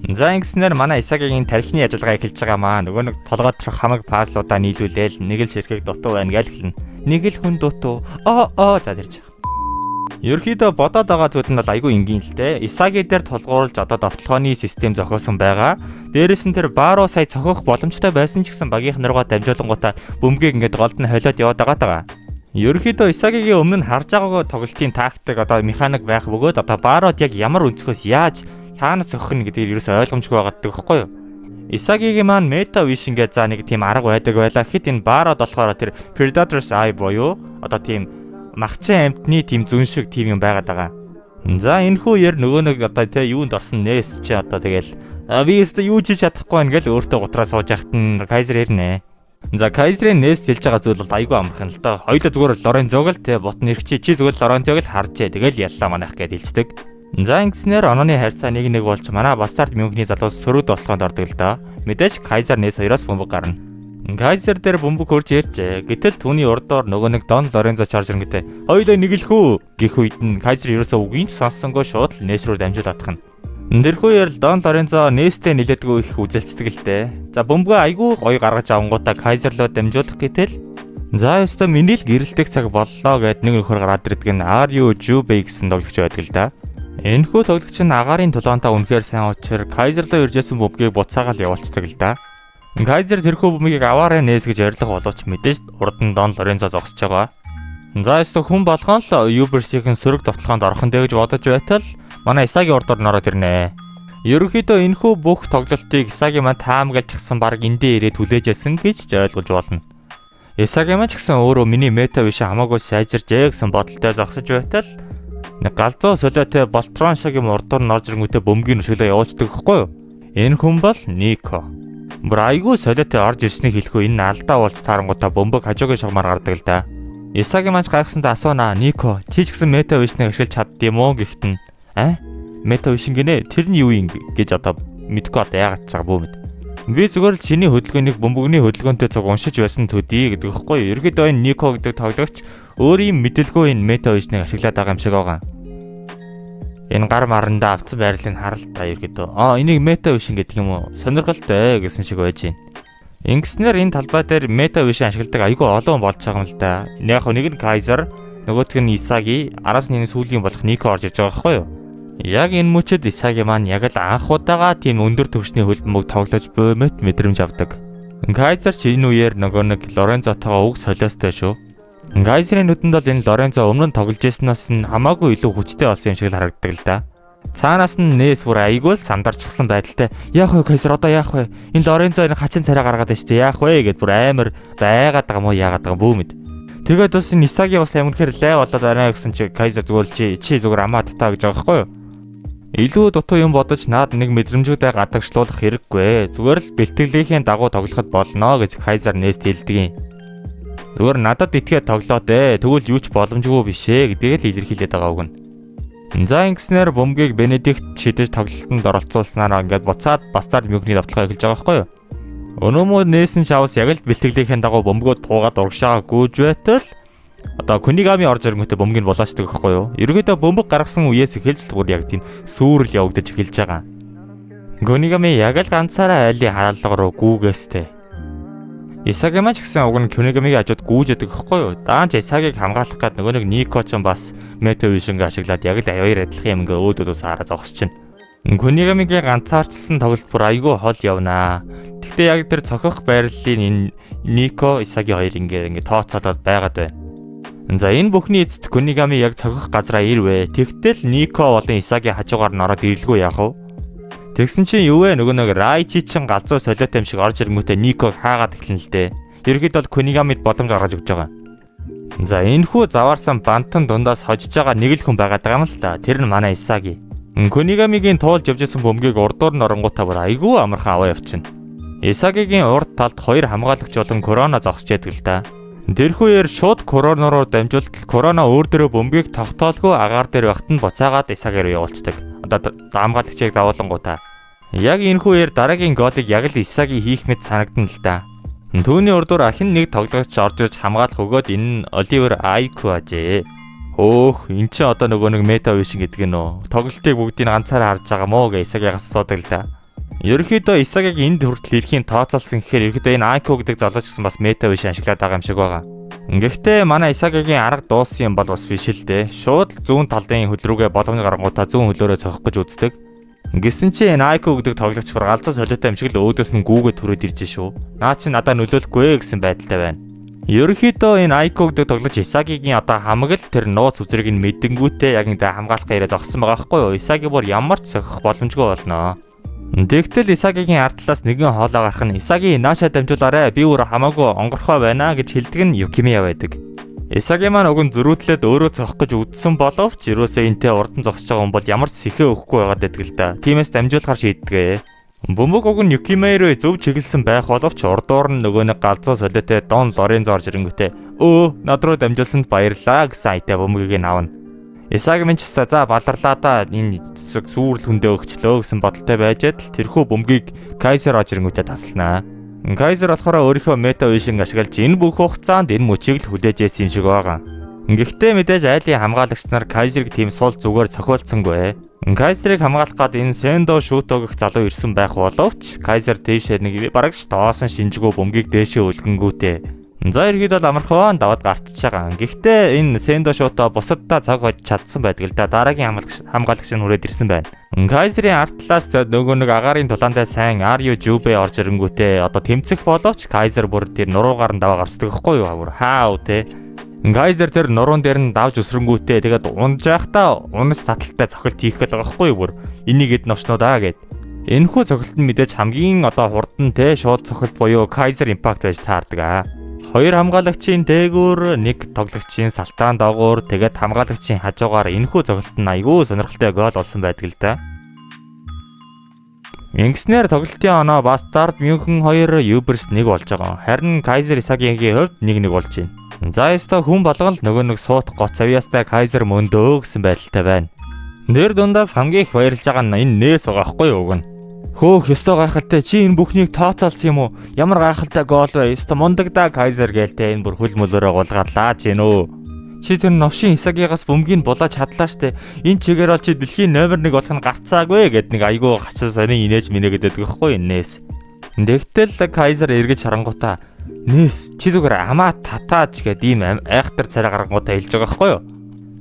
За ингэснээр манай Исагигийн тархины ажиллагаа эхэлж байгаа маа. Нөгөө нэг толгойд хамаг пазлуудаа нийлүүлээл нэг л ширхэг дутуу байна гэж хэлнэ. Нэг л хүн дутуу. За тэрж. Ерхийдөө бодоод байгаа зүйл нь бол айгүй энгийн л дээ. Исаги дээр тулгуурлаж одоо довтлооны систем зохиосон байгаа. Дээрээс нь тэр Баро сая цохих боломжтой байсан ч гэсэн багийнх нургаа дамжуулангуудаа бөмбөгийг ингээд голд нь холиод яваад байгаа. Ерхийдөө Исагигийн өмнө нь харж байгаагаа тоглолтын тактик одоо механик байх бөгөөд одоо Барод яг ямар өнцгөөс яаж хаанаас зохих нь гэдгийг ерөөсөй ойлгомжгүй байгаад байхгүй юу? Исагигийн маань мета виш ингээд за нэг тийм арга байдаг байлаа. Гэхэд энэ Барод болохоор тэр Predator's Eye буюу одоо тийм махчин амьтны тийм зүн шиг тийм юм байгаад байгаа. За энэхүү яар нөгөө нэг одоо тэ юунд орсон нээс чи одоо тэгэл би өстө юу ч чадахгүй байна гэл өөртөө гутраа сууж яхад нь Кайзер ирнэ. За Кайзерийн нээс хэлж байгаа зүйл бол айгүй амархан л доо. Хоёулаа зүгээр Лорензог л тэ ботн ирэх чи зүгээр Лорензог л харжээ. Тэгэл яллаа манайх гэд хэлцдэг. За ингэснээр онооны харьцаа 1-1 болж манай Бастард Мюнхний залуус сөрөг тоглоход ордог л доо. Мэдээж Кайзер нээс 2-оос бөмбөг гарна. Кайзер дээр бөмбөг хурж иржээ. Гэтэл түүний урдуур нөгөө нэг Дон Лорензо чаржер гэдэг. Хоёулаа нэг л хүү гэх үед нь Кайзер ерөөсөө үгийн ч сонссонгүй шууд л нээс рүү дамжуулж атгах нь. Тэрхүү яар Дон Лорензо нээстэй нилээдгүй их үзэлцдэг л дээ. За бөмбөгөө айгүй гоё гаргаж авангуудаа Кайзер руу дамжуулах гэтэл за ёстой миний л гэрэлтэх цаг боллоо гэд нэг нөхөр гараад ирдэг нь Арю Жубэ гэсэн тоглогч байдаг л да. Энэхүү тоглогч нь агаарын тулаантаа үнэхээр сайн учраа Кайзер руу иржсэн бөмбөгийг буцаагаал явуулцдаг л да. Кайзер тэрхүү бөмбөгийг аваарай нээс гэж ярилга боловч мэдээж урд нь Дон Лорензо зогсож байгаа. За ёстой хүн болгоон л Юберсийн сөрөг товтлоонд орхон дэ гэж бодож байтал манай Исаги урдуур нь ороод ирнэ. Ерөнхийдөө энэхүү бүх тоглолтыг Исаги маань таамаглчихсан баг эндээ ирээд хүлээж ясан гэж ойлгож болно. Исаги маань ч гэсэн өөрөө миний мета биш хамаагүй сайжиржээ гэсэн бодолтой зогсож байтал нэг галзуу солиотой Болтрон шиг юм урдуур нь орж ирэнгүүтээ бөмбөгийн өшөөлөө явуулцдаг гэхгүй юу? Энэ хүн бол Нико. Бүр айгүй солиотой орж ирснийг хэлэхөө энэ алдаа уулз таарангуудаа бөмбөг хажуугийн шугамаар гардаг л да. Исаги маань гайхсанд асууна. Нико, чи ч гэсэн мета вишнийг ашиглаж чаддсан юм уу гэхт нь мета вишин гинэ тэр нь юу юм гэж одоо мэдгүй одоо яагаад ч байгаа бүү мэд. Би зүгээр л чиний хөдөлгөөнийг бөмбөгний хөдөлгөөнтэй цуг уншиж байсан төдий гэдэг хэвгүй. Ерөнхийдөө энэ Нико гэдэг тоглогч өөрийн мэдээлгүй энэ мета вишнийг ашиглаад байгаа юм шиг байгаа. Энэ гар маранда авцсан байрлалыг харалтаа ерөөдөө. Энийг мета вишин гэдэг юм уу? Сонирхолтой гэсэн шиг байж байна. Ингэснээр энэ талбай дээр мета вишин ашигладаг айгүй олон болж байгаа юм л да. Яг нэг нь Kaiser, нөгөөх нь Isagi, араас нь сүүлийн болох Nico орж ирж байгаа байхгүй юу? Яг энэ мөчөд Isagi маань яг л анх удаага тийм өндөр түвшний хөлбөмбөг тоглож бөөмөт мэдрэмж авдаг. Kaiser ч энэ үеэр нөгөө нэг Lorenzo-тойгоо уг солиостой шүү. Kaiser-ийн нүдэнд бол энэ Lorenzo өмнө нь тоглож ирсэнээс нь хамаагүй илүү хүчтэй болсон юм шиг л харагддаг л да. Цаанаас нь нээс бүр айгүй сандарчихсан байдалтай. Яах вэ Kaiser одоо яах вэ? Энэ Lorenzo энэ хачин царай гаргаад байна шүү дээ. Яах вэ гэд бүр амар байгаад байгаа мó яагаад байгаа бүү мэд. Тэгээд бас энэ Isagi бас амархэр лай болоод байна гэсэн чи Kaiser зүгээр чи зүгээр амаа татаа гэж байгаа байхгүй юу? Илүү дутуу юм бодож наад нэг мэдрэмжүүдээ гадагшлуулах хэрэггүй. Зүгээр л бэлтгэлийнхээ дагуу тоглоход болно гэж Kaiser нээст хэлдэг юм. Зүгээр надад итгээд тоглоод тэгвэл юу ч боломжгүй биш ээ гэдгийг л илэрхийлээд байгаа үг нь. За ингэснээр бөмбөгийг Benedict шидэж тоглолтод оролцуулснараа ингээд буцаад Bastard München-ийн давталгаа эхэлж байгаа байхгүй юу? Өнөөмөө нээсэн шавс яг л бэлтгэлийнхээ дагуу бөмбөгөө туугаад урагшаага гүйж байтал одоо Kunigami орж ирэнгүүтээ бөмбөгийг болоочдөг байхгүй юу? Ерөнхийдөө бөмбөг гаргасан үеэс эхэлж л бүр яг тийм сүрэл явагдаж эхэлж байгаа. Kunigami яг л ганцаараа айлын хаалга руу гүүгээстэй. Isagi маань ч гэсэн уг нь Kunigami-гийн хажууд гүйж яадаг гэхгүй юу? Даанч Isagi-г хамгаалах гээд нөгөө нэг Nico ч бас Meta Vision-г ашиглаад яг л аяар адилхан юм ингээ өөдөөс хараа зогсож чинь. Kunigami-гийн ганцаарчсан тоглолт бүр айгүй хол явнаа. Гэхдээ яг тэр цохих байрлалын энэ Nico, Isagi хоёр ингээ тооцоолоод байгаад байна. За энэ бүхний эцэст Kunigami яг цохих газраа ирвэ. Тэгтэл Nico болон Isagi хажуугаар нь ороод ирлгүй яах вэ? Тэгсэн чинь юу вэ? Нөгөө нэг Raichi чин галзуу солиотой юм шиг орж ирэнгүүтээ Nico хаагаад эхлэн л дээ. Ерөнхийдөө бол Kunigami-д боломж гаргаж өгч байгаа. За энэхүү заваарсан бантан дундаас хожиж байгаа нэг л хүн байгаад байгаа юм л та. Тэр нь манай Isagi. Kunigami-гийн туулж явж исэн бөмбөгийг урдуур нь оронгуудаа бүр айгүй амархан аваа явчихна. Isagi-гийн урд талд хоёр хамгаалагч болон Корона зогсож яддаг л да. Тэрхүүгээр шууд Корона руу дамжуултал Корона өөр дөрөө бөмбөгийг тогтоолгүй агаар дээр байхад нь буцаагаад Isagi руу явуулцдаг. Одоо хамгаалагчийг давуулангуудаа. Яг энэхүүгээр дараагийн голыг яг л Isagi хийх мэт санагдана л да. Түүний урдуур ахин нэг тоглогч орж ирж хамгаалах өгөөд энэ нь Oliver Aiku ажээ. Эн чинь одоо нөгөө нэг Meta Vision гэдэг нь үү? Тоглолтыг бүгдийг ганцаараа харж байгаа мó гэж Isagi-гаас асуудаг л да. Ерөнхийдөө Isagi-г энд хүртэл ирэхийн тооцоолсон гэхээр ерөнхийдөө энэ Aiku гэдэг залууч гэсэн бас Meta Vision ашиглаад байгаа юм шиг байгаа. Гэхдээ манай Isagi-гийн арга дууссан юм бол бас биш л дээ. Шууд зүүн талын хөл рүүгээ боломж гаргангуудаа зүүн хөлөөрөө цохих гэж үздэг. Гэсэн чи энэ Aiku гэдэг тоглогч бүр галзуу солиотой юм шиг л өөдөөс нь гүүгээ түрээд ирж шүү. Наа чи надад нөлөөлөхгүй гэсэн байдалтай байна. Ерөнхийдөө энэ Aiku гэдэг тоглогч Isagi-гийн одоо хамаг л тэр нууц үзрийг нь мэдэнгүүтээ яг энэ хамгаалах яриа зогссон байгаа байхгүй юу? Isagi бүр ямар ч сохих боломжгүй болно. Тэгтэл Isagi-гийн ард талаас нэгэн хоолоо гарах нь Isagi наашаа дамжуулаарэ би өөр хамаагүй онгорхой байна гэж хэлдэг нь Yukimiya байдаг. Isagi маань уг нь зөрүүтлээд өөрөө цохих гэж үдсэн боловч ерөөсөө энтэй урд нь зогсож байгаа хүн бол ямар ч сэхээ өгөхгүй байгаад байдаг л да. Тиймээс дамжуулахар шийддэг. Бөмбөг уг нь Yukimiya руу зөв чиглэсэн байх боловч урдуур нь нөгөө нэг галзуу солиотой Don Lorenzo орж ирэнгүүтээ над руу дамжуулсанд баярлаа гэсэн айтай бөмбөгийг нь авна. Isagi минь ч за баларлаа да энэ сүрэл хүндээ өгчлөө гэсэн бодолтой байжээд л тэрхүү бөмбөгийг Kaiser орж ирэнгүүтээ таслана. Kaiser болохоор өөрийнхөө Meta Vision ашиглаж энэ бүх хугацаанд энэ мөчийг л хүлээж байсан юм шиг байгаа. Гэхдээ мэдээж айлын хамгаалагч нар Kaiser-г тийм сул зүгээр цохиулсангүй. Kaiser-ыг хамгаалах гад энэ Sendo Shuto гэх залуу ирсэн байх боловч Kaiser дээшээ нэг барагч тоосон шинжгүй бөмбөгийг дээшээ үлгэнгүүтээ. За иргэд бол амархан даваад гарчиж байгаа. Гэхдээ энэ Sendo Shuto бусаддаа цаг хож чадсан байдаг л да. Дараагийн хамгаалагч нь хүрээд ирсэн байна. Kaiser-ийн ард талаас нөгөө нэг агаарын тулаандаа сайн Aryu Jube орж ирэнгүүтээ одоо тэмцэх боловч Kaiser бүр тэр нуруугаар нь даваа гарцдаг байхгүй юу? Хаа те. Kaiser тэр нуруун дээр нь давж өсрөнгүүтээ тэгээд унжаахтаа унас таталтай цохилт хийх гээд байгаа байхгүй юу? Бүр энийг эд навчнуудаа гэд. Энэхүү цохилт нь мэдээж хамгийн одоо хурдан те шууд цохилт буюу Kaiser Impact байж таардаг. Хоёр хамгаалагчийн дээгүүр нэг тоглогчийн салтаан доогуур тэгээд хамгаалагчийн хажуугаар энэхүү цохилт нь айгүй сонирхолтой гол болсон байдаг л да. Ингэснээр тоглолтын оноо Бастард Мюнхен 2 Юберс 1 болж байгаа. Харин Кайзер Исагигийн хувьд 1-1 болж байна. За яста хүн болгон л нөгөө нэг суут гоц авьяастай Кайзер мөндөө гэсэн байдалтай байна. Нэр дундаас хамгийн их баярлж байгаа нь энэ нээс байгаа хгүй юу гэн. Хөөх ёстой гайхалтай чи энэ бүхнийг тооцоолсон юм уу? Ямар гайхалтай гол вэ? Ёстой мундагда Кайзер гэлтэй энэ бүр хөл мөлөөрөө гулгаалаа ч нөө. Чи тэр новшин Исагигаас бөмбөгийг булааж хадлаа штэ. Энэ чигээр бол чи дэлхийн номер 1 болох нь гарцаагүй гэд нэг айгүй гачаа сонин инээж минэгээд байдаг хгүй нээс. Тэгтэл Кайзер эргэж харангуутаа нээс чи зүгээр амаа татаач гэд ийм айхтар царай гарангуутаа хэлж байгаа хгүй юу.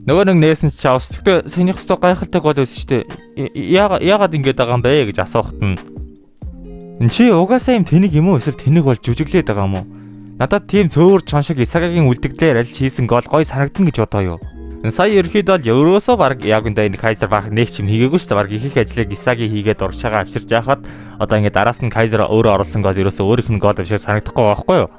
Нөгөө нэг нээс нь чи авс. Тэгтээ саяных өстой гайхалтай гол байсан штэ. Яагаад ингэж байгаа юм бэ гэж асуухт нь. Чи угаасаа юм тэнэг юм уу эсвэл тэнэг бол жүжиглээд байгаа юм уу? Надад тийм цөөр чон шиг Исагигийн үлдэгдлээр аль хийсэн гол гоё санагдана гэж бодоо юу. Сая ерөөхдөө л ерөөсөө баг яг энэ Кайзер баг нэг ч юм хийгээгүй шүү дээ. Баг их ажлыг Исаги хийгээд урагшаага авчирж яхад одоо ингээд араас нь Кайзер өөрөө оруулсан гол ерөөсөө өөрийнх нь гол биш санагдахгүй байхгүй юу.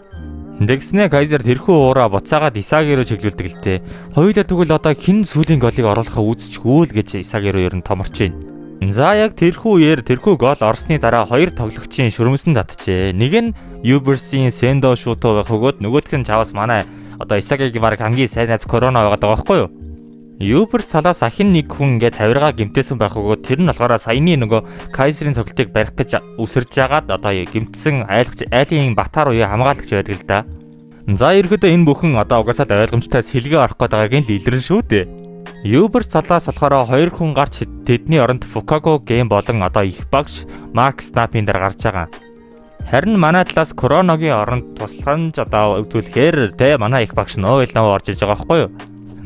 Тэгснэ Кайзер тэрхүү уураа буцаагаад Исаги руу чиглүүлдэг л дээ. Хоёулаа тэгвэл одоо хэн сүүлийн голыг оруулахаа үзчихгүй л гэж Исаги руу ер нь томорч байна. За яг тэрхүү үеэр тэрхүү гол орсны дараа хоёр тоглогчийн шүрмэсэн татжээ. Нэг нь Юберсийн Сендо шуутоо байх өгөөд нөгөөх нь чаваас манай одоо Исагигийн баг хамгийн сайн найз Корона байгаа байхгүй юу? Юберс талаас ахин нэг хүн ингээд тавиргаа гимтээсэн байх өгөөд тэр нь болохоор саяны нөгөө Кайзерийн цогцолтыг барих гэж үсэрж яагаад одоо гимтсэн айлын батар уяа хамгаалагч байдаг л да. За ерөөдөө энэ бүхэн одоо угаасаа ойлгомжтой сэлгээ орох гээд байгааг нь илэрэн шүү дээ. Юберс талаас болохоор хоёр хүн гарч тэдний оронд Фукаго гейм болон одоо их багш Марк Снапийн дээр гарч байгаа. Харин манай талаас Короногийн оронд тусламж одоо өвдүүлэхээр тэ манай их багш Ноэл нав орж иж байгаа байхгүй юу?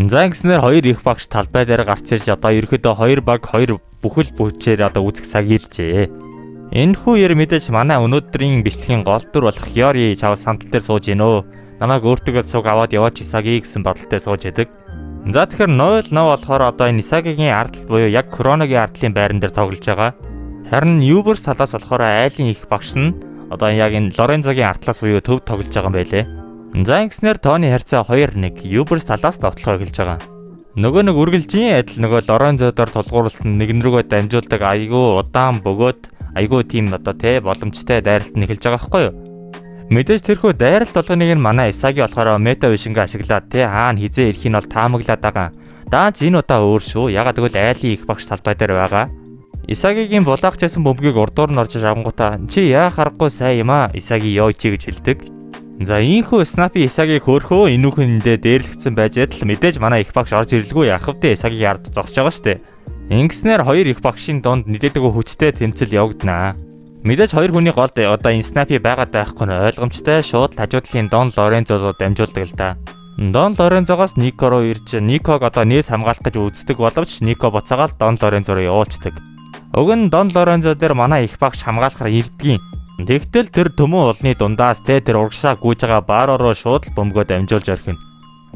За ингэснээр хоёр их багш талбай дээр гарч ирж одоо ерөөдөө хоёр баг хоёр бүхэл бүтчээр одоо үзэх цаг иржээ. Энэхүү яар мэдээж манай өнөөдрийн бичлэгийн гол дүр болох Хёри чав сандал дээр сууж гинөө. Намайг өөртөө цуг аваад яваач Исаги гэсэн бодолтой сууж яадаг. За тэгэхээр Ноэл нав болохоор одоо энэ Исагигийн ардл буюу яг Короногийн ардлын байран дээр тоглож байгаа. Харин Юберс талаас болохоор айлын их багш нь одоо яг энэ Лорензогийн ардлаас буюу төв тоглож байгаа юм байлээ. За ингэснээр тооны харьцаа 2-1 Юберс талаас товтлохоо эхэлж байгаа. Нөгөө нэг үргэлжийн адил нөгөө Лорензодоор тулгуурласан нэгэн рүүгээ дамжуулдаг айгүй удаан бөгөөд айгүй тийм одоо тэ боломжтой дайралт нь эхэлж байгаа байхгүй юу? Мэдээж тэрхүү дайралт болгоныг нь манай Исаги болохоор мета вишингээ ашиглаад тэ хаана хизээ ирэх нь бол таамаглаад байгаа. Даанч энэ удаа өөр шүү. Ягаад гэвэл айлын их багш талбай дээр байгаа. Исагигийн булаагч байсан бөмбөгийг урдуур нь орж авангуудаа чи яа харахгүй сайн юм аа Исаги ёо чи гэж хэлдэг. За ийхүү Снапи Исагийг хөөрхөө энүүхэндээ дээрлэгдсэн байж адил мэдээж манай их багш орж ирлгүй яах вэ Исагийн ард зогсож байгаа штэ. Ингэснээр хоёр их багшийн донд нийлээдэг хүчтэй тэмцэл явагдана. Мэдээж хоёр хүний голд одоо энэ Снапи байгаад байхгүй нь ойлгомжтой шууд хажуудлын Дон Лорензо дамжуулдаг л да. Дон Лорензогоос Нико руу ирж Никог одоо нээс хамгаалах гэж үздэг боловч Нико буцаагаад Дон Лорензо руу явуулцдаг. Уг нь Дон Лорензо дээр манай их багш хамгаалахаар ирдгийн. Тэгтэл тэр төмөн уулны дундаас тэр урагшаа гүйж байгаа Баро руу шууд бөмбөгөө дамжуулж орхино.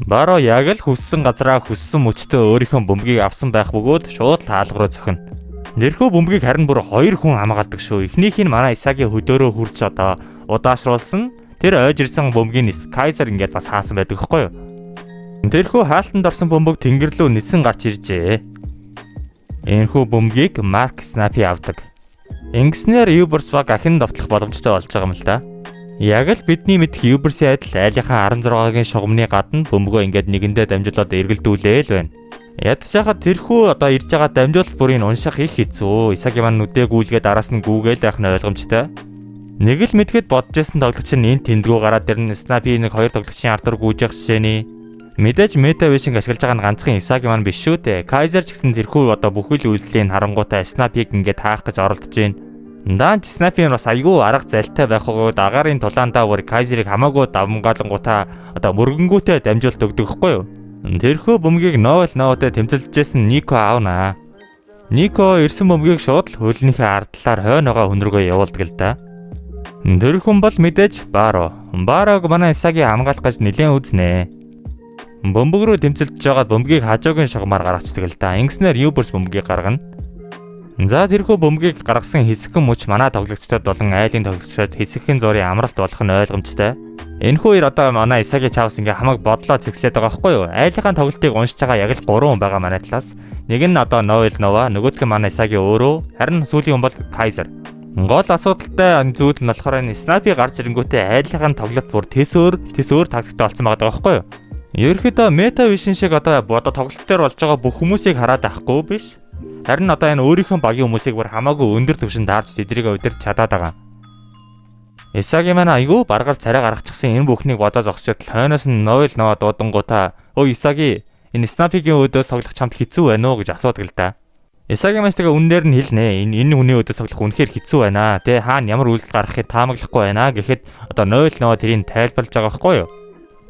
Баро яг л хүссэн газараа хүссэн мөчтөө өөрийнхөө бөмбөгийг авсан байх бөгөөд шууд хаалга руу зохино. Нэрхүү бөмбөгийг харин бүр хоёр хүн хамгаалдаг шүү. Эхнийх нь манай Исагийн хөдөөрөө хурж одоо удаашруулсан. Тэр ойж ирсэн бөмбөгийн Кайзер ингээд бас хаасан байдаг хэвгүй юу? Тэрхүү хаалтанд орсон бөмбөг тэнгэр рүү нисэн гарч иржээ. Энэхүү бөмбөгийг Марк Снапи авдаг. Ингэснээр Юберс баг ахин довтлох боломжтой болж байгаа юм л да. Яг л бидний мэдэх Юберсийн адил айлынхаа 16-гийн шугамны гадна бөмбөгөө ингээд нэгэндээ дамжуулаад эргэлдүүлээл байна. Ядчаахад тэрхүү одоо ирж байгаа дамжуулалт бүрийг унших их хэцүү. Исаги маань нүдээ гүйлгээд араас нь гүүгээл байх нь ойлгомжтой. Нэг л мэдгэд бодож байсан тоглогч нь энэ тэндгүү гараад ирнэ. Снапи нэг хоёр тоглогчийн ард руу гүйж явах жишээний. Мэдээж мета вишинг ашиглаж байгаа нь ганцхан Исаги маань биш шүү дээ. Кайзер ч гэсэн тэрхүү одоо бүхэл үйлдэлийн харангуйтай Снапиг ингээд хаах гэж оролдож байна. Даанч Снапи бас айгүй арга залтай байх гоод агаарын тулаандаа бүр Кайзерийг хамаагүй давмгаалангуудаа одоо мөргөнгүүтээ дамжуулт өгдөг хгүй юу? Тэрхүү бөмбөгийг Ноэл наваатай тэмцэлжсэн Нико аавна. Нико ирсэн бөмбөгийг шууд л хөлнийхээ ардлаар хойноогоо хөнрөгөө явуулдаг л да. Тэрхүн бол мэдээж Баро. Барог манай Исаги хамгаалах гэж нэлээд үзнэ. Бөмбөг рүү тэмцэлж байгаад бөмбөгийг хажуугийн шугамаар гаргацдаг л да. Ингэснээр Юберс бөмбөгийг гаргана. За тэрхүү бөмбөгийг гаргасан хэсэгхэн мөч манай тоглогчдод болон айлын тоглогчдод хэсэгхэн зургийн амралт болох нь ойлгомжтой. Энэхүү хоёр одоо манай Исаги чавс ингээ хамаг бодлоо зэгслээд байгаа байхгүй юу? Айлынхаа тоглолтыг уншиж байгаа яг л 3 хүн байгаа манай талаас. Нэг нь одоо Ноэл Нова, нөгөөх нь манай Исаги өөрөө, харин сүүлийн хүн бол Кайзер. Гол асуудалтай зүйл нь болохоор энэ Снапи гарч ирэнгүүтээ айлынхаа тоглолт бүр тэс өөр тактиктэй болсон байгаа байхгүй юу? Ерөнхийдөө мета вишн шиг одоо тоглолт дээр болж байгаа бүх хүмүүсийг хараад авахгүй биш. Харин одоо энэ өөрийнхөө багийн хүмүүсийг бүр хамаагүй өндөр түвшинд таарч тэдрийг удирч чадаад байгаа. Исаги маань айгүй баргаар царай гаргачихсан энэ бүхнийг бодоо зогсчод хойноос нь Noel Nova дуудангуудаа "Өө Исаги, энэ Снапигийн өдөөс тоглох чамд хэцүү байна уу?" гэж асуудаг л да. Исаги маань тэгээ үннээр нь хэлнэ. Энэ хүний өдөөс тоглох үнэхээр хэцүү байна. Тэ хаана ямар үйлдэл гаргахыг таамаглахгүй байна гэхэд одоо Noel Nova тэрийг тайлбарлаж байгаа байхгүй юу?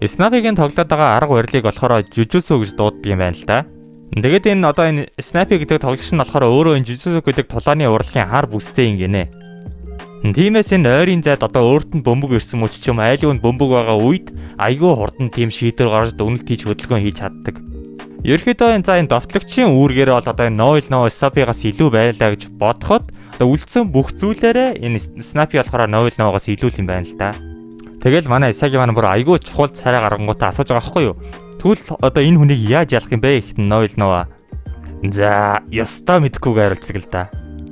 Снапигийн тоглоод байгаа арга барилыг болохоор Jujutsu гэж дууддаг юм байна л да. Тэгээд энэ одоо энэ Снапи гэдэг тоглогч нь болохоор өөрөө энэ Jujutsu гэдэг тулааны урлагийн хар бүстэй юм гинэ. Тиймээс энэ ойрын зайд одоо өөрт нь бөмбөг ирсэн мөч ч юм айлгуунд бөмбөг байгаа үед айгүй хурдан тийм шийдвэр гаргаж дүнэлт хийж хөдөлгөөн хийж чаддаг. Ерөнхийдөө энэ довтлогчийн үүргээр бол одоо энэ Noel Nova Снапигаас илүү байлаа гэж бодоход одоо үлдсэн бүх зүйлээрээ энэ Снапи болохоор Noel Novagаас илүү юм байна л да. Тэгэл манай Исаги маань бүр айгүй чухал царай гаргангуудаа асууж байгаа байхгүй юу? Тэгвэл одоо энэ хүнийг яаж ялах юм бэ гэхэд Noel Nova за ёстой мэдхгүйгээр хариулцдаг л да.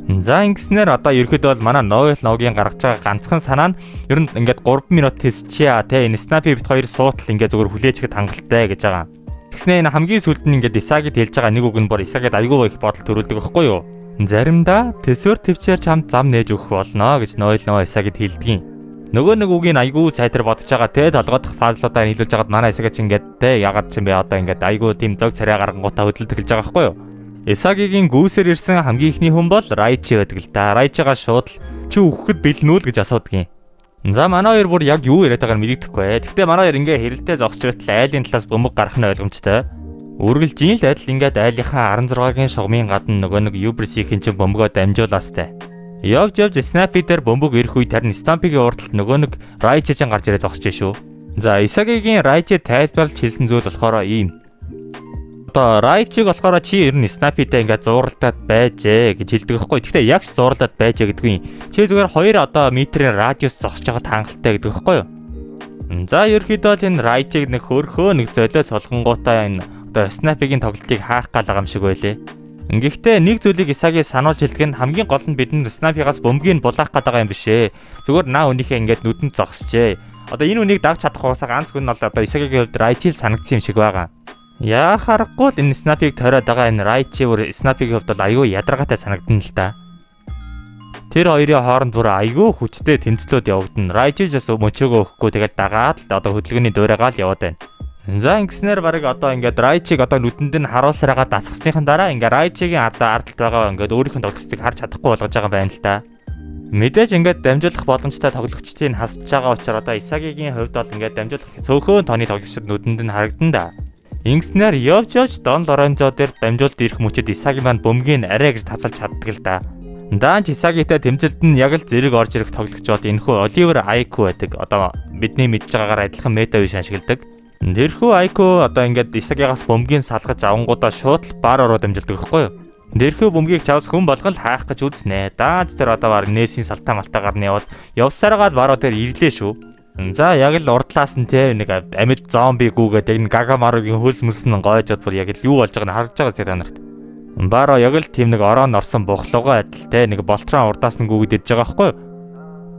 За ингэснээр одоо ерөөдөө бол манай Noel Nova-гийн гаргаж байгаа ганцхан санаа нь ер нь ингээд 3 минут тестчээ те энэ Снапи бит хоёр суутал ингээд зөвхөн хүлээж ихэд хангалттай гэж байгаа. Тэгснэ энэ хамгийн сүүлд нь ингээд Исагид хэлж байгаа нэг үг нь бүр Исагид айгүй их бодол төрүүлдэг байхгүй юу? Заримдаа төсвөр төвчээр чамд зам нээж өгөх болно гэж Noel Nova Исагид хэлдэг. Нөгөө нэг үгийг айгүй сайтар бодож байгаа те толгойдох фазлуудаа нийлүүлж байгаад манай Исагид ч ингээд те ягаад ч юм бэ одоо ингээд айгүй тийм дог царай гаргангуудаа хөдөлдөг хэлж байгаа байхгүй юу? Исагигийн гүйсээр ирсэн хамгийн ихний хүн бол Райчи байдаг л да. Райчигаа шууд чи өгөхөд бэлнүүл гэж асуудаг юм. За манай хоёр бүр яг юу яриад байгааг мэддэхгүй. Гэхдээ манай хоёр ингээ хэрэлдээ зогсож байтал айлын талаас бөмбөг гарах нь ойлгомжтой. Үргэлжийн л адил ингээд айлынхаа 16-гийн шугамын гадна нөгөө нэг Юбрисийн чинь бөмбөгөө дамжуулаастай. Явж Снапи дээр бөмбөг ирэх үед харин Снапигийн урдталт нөгөө нэг Райчи ч гарч ирээд зогсож шүү. За Исагигийн Райчи тайлбарлаж хэлсэн зүйл болохоор ийм. Одоо Райчиг болохоор чи ер нь Снапитэй ингээд зууралдаад байжээ гэж хэлдэг байхгүй. Гэхдээ яг ч зууралдаад байжээ гэдгүй юм. Чи зүгээр 2 метрийн радиус зогсож байгаа хангалттай гэдэг байхгүй юу? За ерөөхдөө л энэ Райчиг нэг хөрхөө нэг золио цолгонгуудаа энэ одоо Снапигийн тоглолтыг хаах гал байгаа юм шиг байлээ. Гэхдээ нэг зүйлийг Исаги сануулж хэлдэг нь хамгийн гол нь бидний Снапигаас бөмбөгийг булаах гэдэг юм биш ээ. Зүгээр наа өнийхөө ингээд нүдэнд зогсжээ. Одоо энэ үнийг дагч чадах уусаа ганц хүн нь бол одоо Исагигийн хувьд Райчи санагдсан юм шиг байгаа. Яа харахгүй л энэ Снапиг тойроод байгаа энэ Райчи бүр Снапигийн хувьд бол аюу ядаргаатай санагдана л да. Тэр хоёрын хооронд бүр аюу хүчтэй тэмцлүүд явагдана. Райчи ч бас мөчөөгөө өгөхгүй тэгээд дагаад одоо хөдөлгөөний дуурайгаа л яваад байна. За ингэснээр баг одоо ингээд Райчиг одоо нүдэнд нь харуулсараагаа дасгасныхан дараа ингээд Райчигийн ардалт байгаа ингээд өөрийнх нь тоглолтыг харж чадахгүй болгож байгаа байна л да. Мэдээж ингээд дамжуулах боломжтой тоглогчдыг хасж байгаа учраас одоо Исагигийн хувьд бол ингээд дамжуулах цөөхөн тооны тоглогчид нүдэнд нь харагдан да. Ингэснээр явж Дон Лорензо дээр дамжуулт ирэх мөчөд Исаги маань бөмбөгийг арай гэж тасалж чаддаг л да. Даанч Исагитай тэмцэлд нь яг л зэрэг орж ирэх тоглогч бол энэхүү Оливер Айко байдаг. Одоо бидний мэдж байгаагаар адилхан мета виш ашигладаг. Нэрхүү Айко одоо ингээд Исагигаас бөмбөгийг салгаж авангуудаа шууд бар ороо дамжуулдаг байхгүй юу? Нэрхүү бөмбөгийг чавс хүн болгон л хаах гэж үзнэ. Даанч тэр одоо баг нээсийн салтаа малтаагаар нь яваад явсараагаад бароо тэр ирлээ шүү. За яг л урдлаас нь те нэг амьд зомби гүүгээд яг Гагамаругийн хөлс мөсөн гойжод бүр яг л юу болж байгааг нь харж байгаа зэрэг нарт. Бароо яг л тийм нэг ороон орсон бухлуугаа адил те нэг болтрон урдаас нь гүүгээд ирж байгаа байхгүй юу?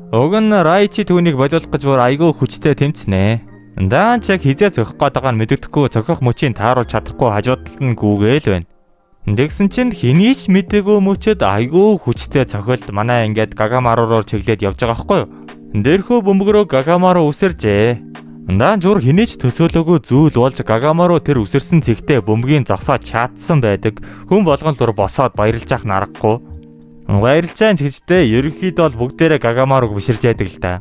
Уг нь Райчи түүнийг болиулах гэж бүр айгүй хүчтэй тэмцэнэ. Даанч яг хизээ зөхөх гээд байгаа нь мэддэхгүй зөхөх мөчийг тааруулж чадахгүй хажуудалд нь гүүгээл байна. Тэгсэн чинь хэний ч мэдээгүй мөчөд айгүй хүчтэй цохилт манай ингээд Гагамаруу чиглээд явж байгаа байхгүй юу? Нэрхүү бөмбөгрөө Гагамаруу үсэржээ. Даан зур хинээч төсөөлөөгүй зүйл болж Гагамаруу тэр үсэрсэн цэгтээ бөмбөгийн зогсоод чадсан байдаг. Хүн болгон дур босоод баярлж яах нарахгүй. Баярлж байгаа гэжтэй ерөнхийдөө бол бүгдээрээ Гагамарууг биширж яадаг л да.